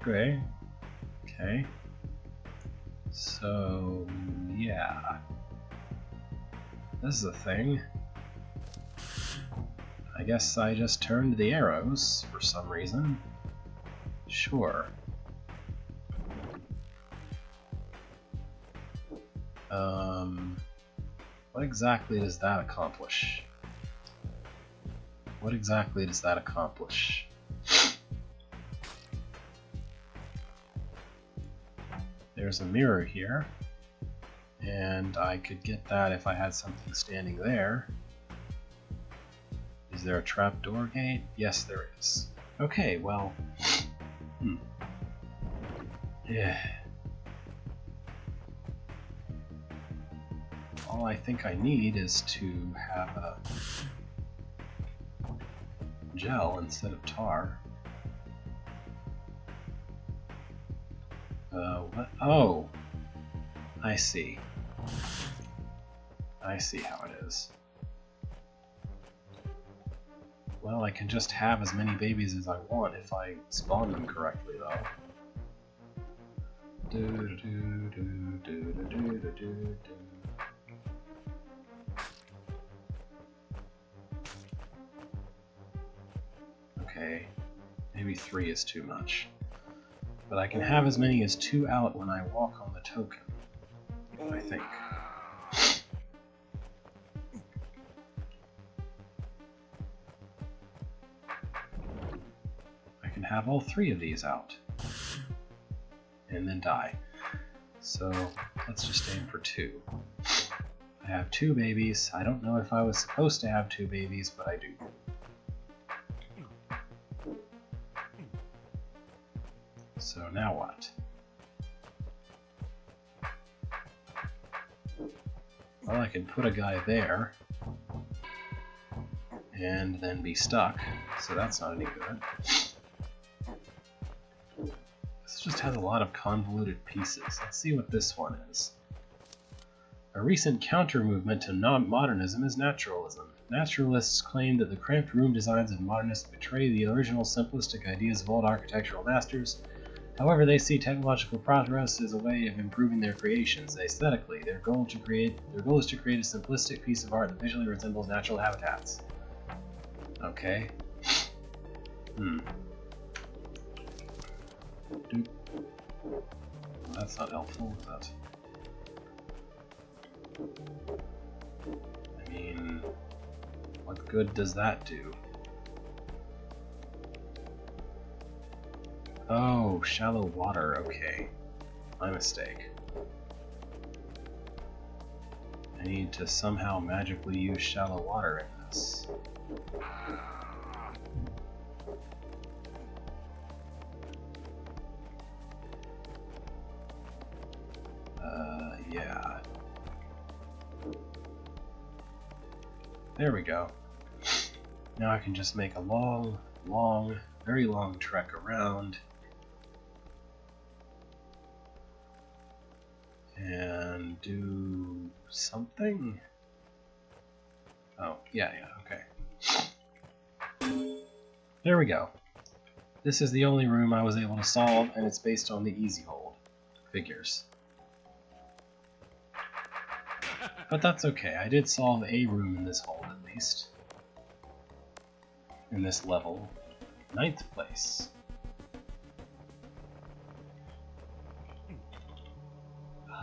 Okay. So, yeah. This is a thing. I guess I just turned the arrows for some reason. Sure. What exactly does that accomplish? What exactly does that accomplish? There's a mirror here, and I could get that if I had something standing there. Is there a trapdoor gate? Yes, there is. Okay, well... Yeah. All I think I need is to have a gel instead of tar. What? Oh! I see. I see how it is. Well, I can just have as many babies as I want if I spawn them correctly, though. Okay, maybe 3 is too much. But I can have as many as 2 out when I walk on the token, I think. I can have all 3 of these out, and then die. So let's just aim for 2. I have 2 babies. I don't know if I was supposed to have 2 babies, but I do. So now what? Well, I can put a guy there and then be stuck, so that's not any good. This just has a lot of convoluted pieces. Let's see what this one is. A recent counter-movement to modernism is naturalism. Naturalists claim that the cramped room designs of modernists betray the original simplistic ideas of old architectural masters. However, they see technological progress as a way of improving their creations aesthetically. Their goal is to create a simplistic piece of art that visually resembles natural habitats. Okay. Well, that's not helpful, is that? I mean, what good does that do? Oh, shallow water, okay. My mistake. I need to somehow magically use shallow water in this. Yeah. There we go. Now I can just make a long, very long trek around. And do something? Oh, yeah, okay. There we go. This is the only room I was able to solve, and it's based on the easy hold figures. But that's okay, I did solve a room in this hold at least. In this level. 9th place.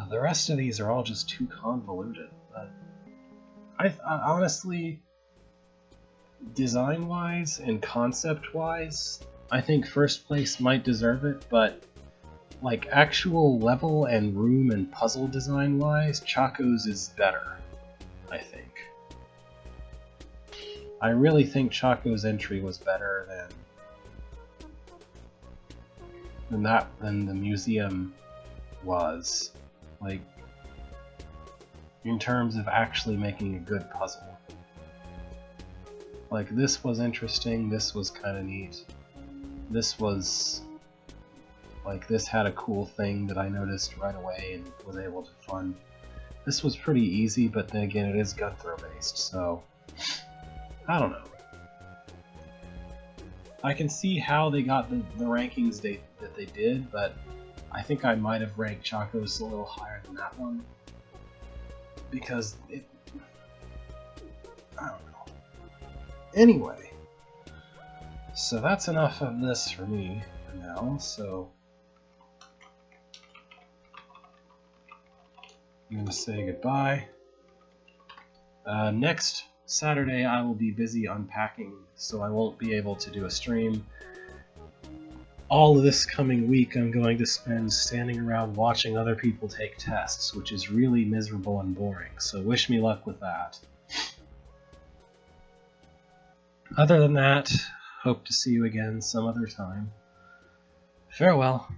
The rest of these are all just too convoluted. I honestly, design-wise and concept-wise, I think first place might deserve it, but like actual level and room and puzzle design wise, Chaco's is better, I think. I really think Chaco's entry was better than the museum was, like in terms of actually making a good puzzle. Like this was interesting, this was kind of neat. This was like, this had a cool thing that I noticed right away and was able to fund. This was pretty easy, but then again it is Gunthrow based, so I don't know. I can see how they got the rankings that they did, but I think I might have ranked Chaco's a little higher than that one. Because it... I don't know. Anyway. So that's enough of this for me for now, so... I'm going to say goodbye. Next Saturday I will be busy unpacking, so I won't be able to do a stream. All of this coming week I'm going to spend standing around watching other people take tests, which is really miserable and boring, so wish me luck with that. Other than that, hope to see you again some other time. Farewell.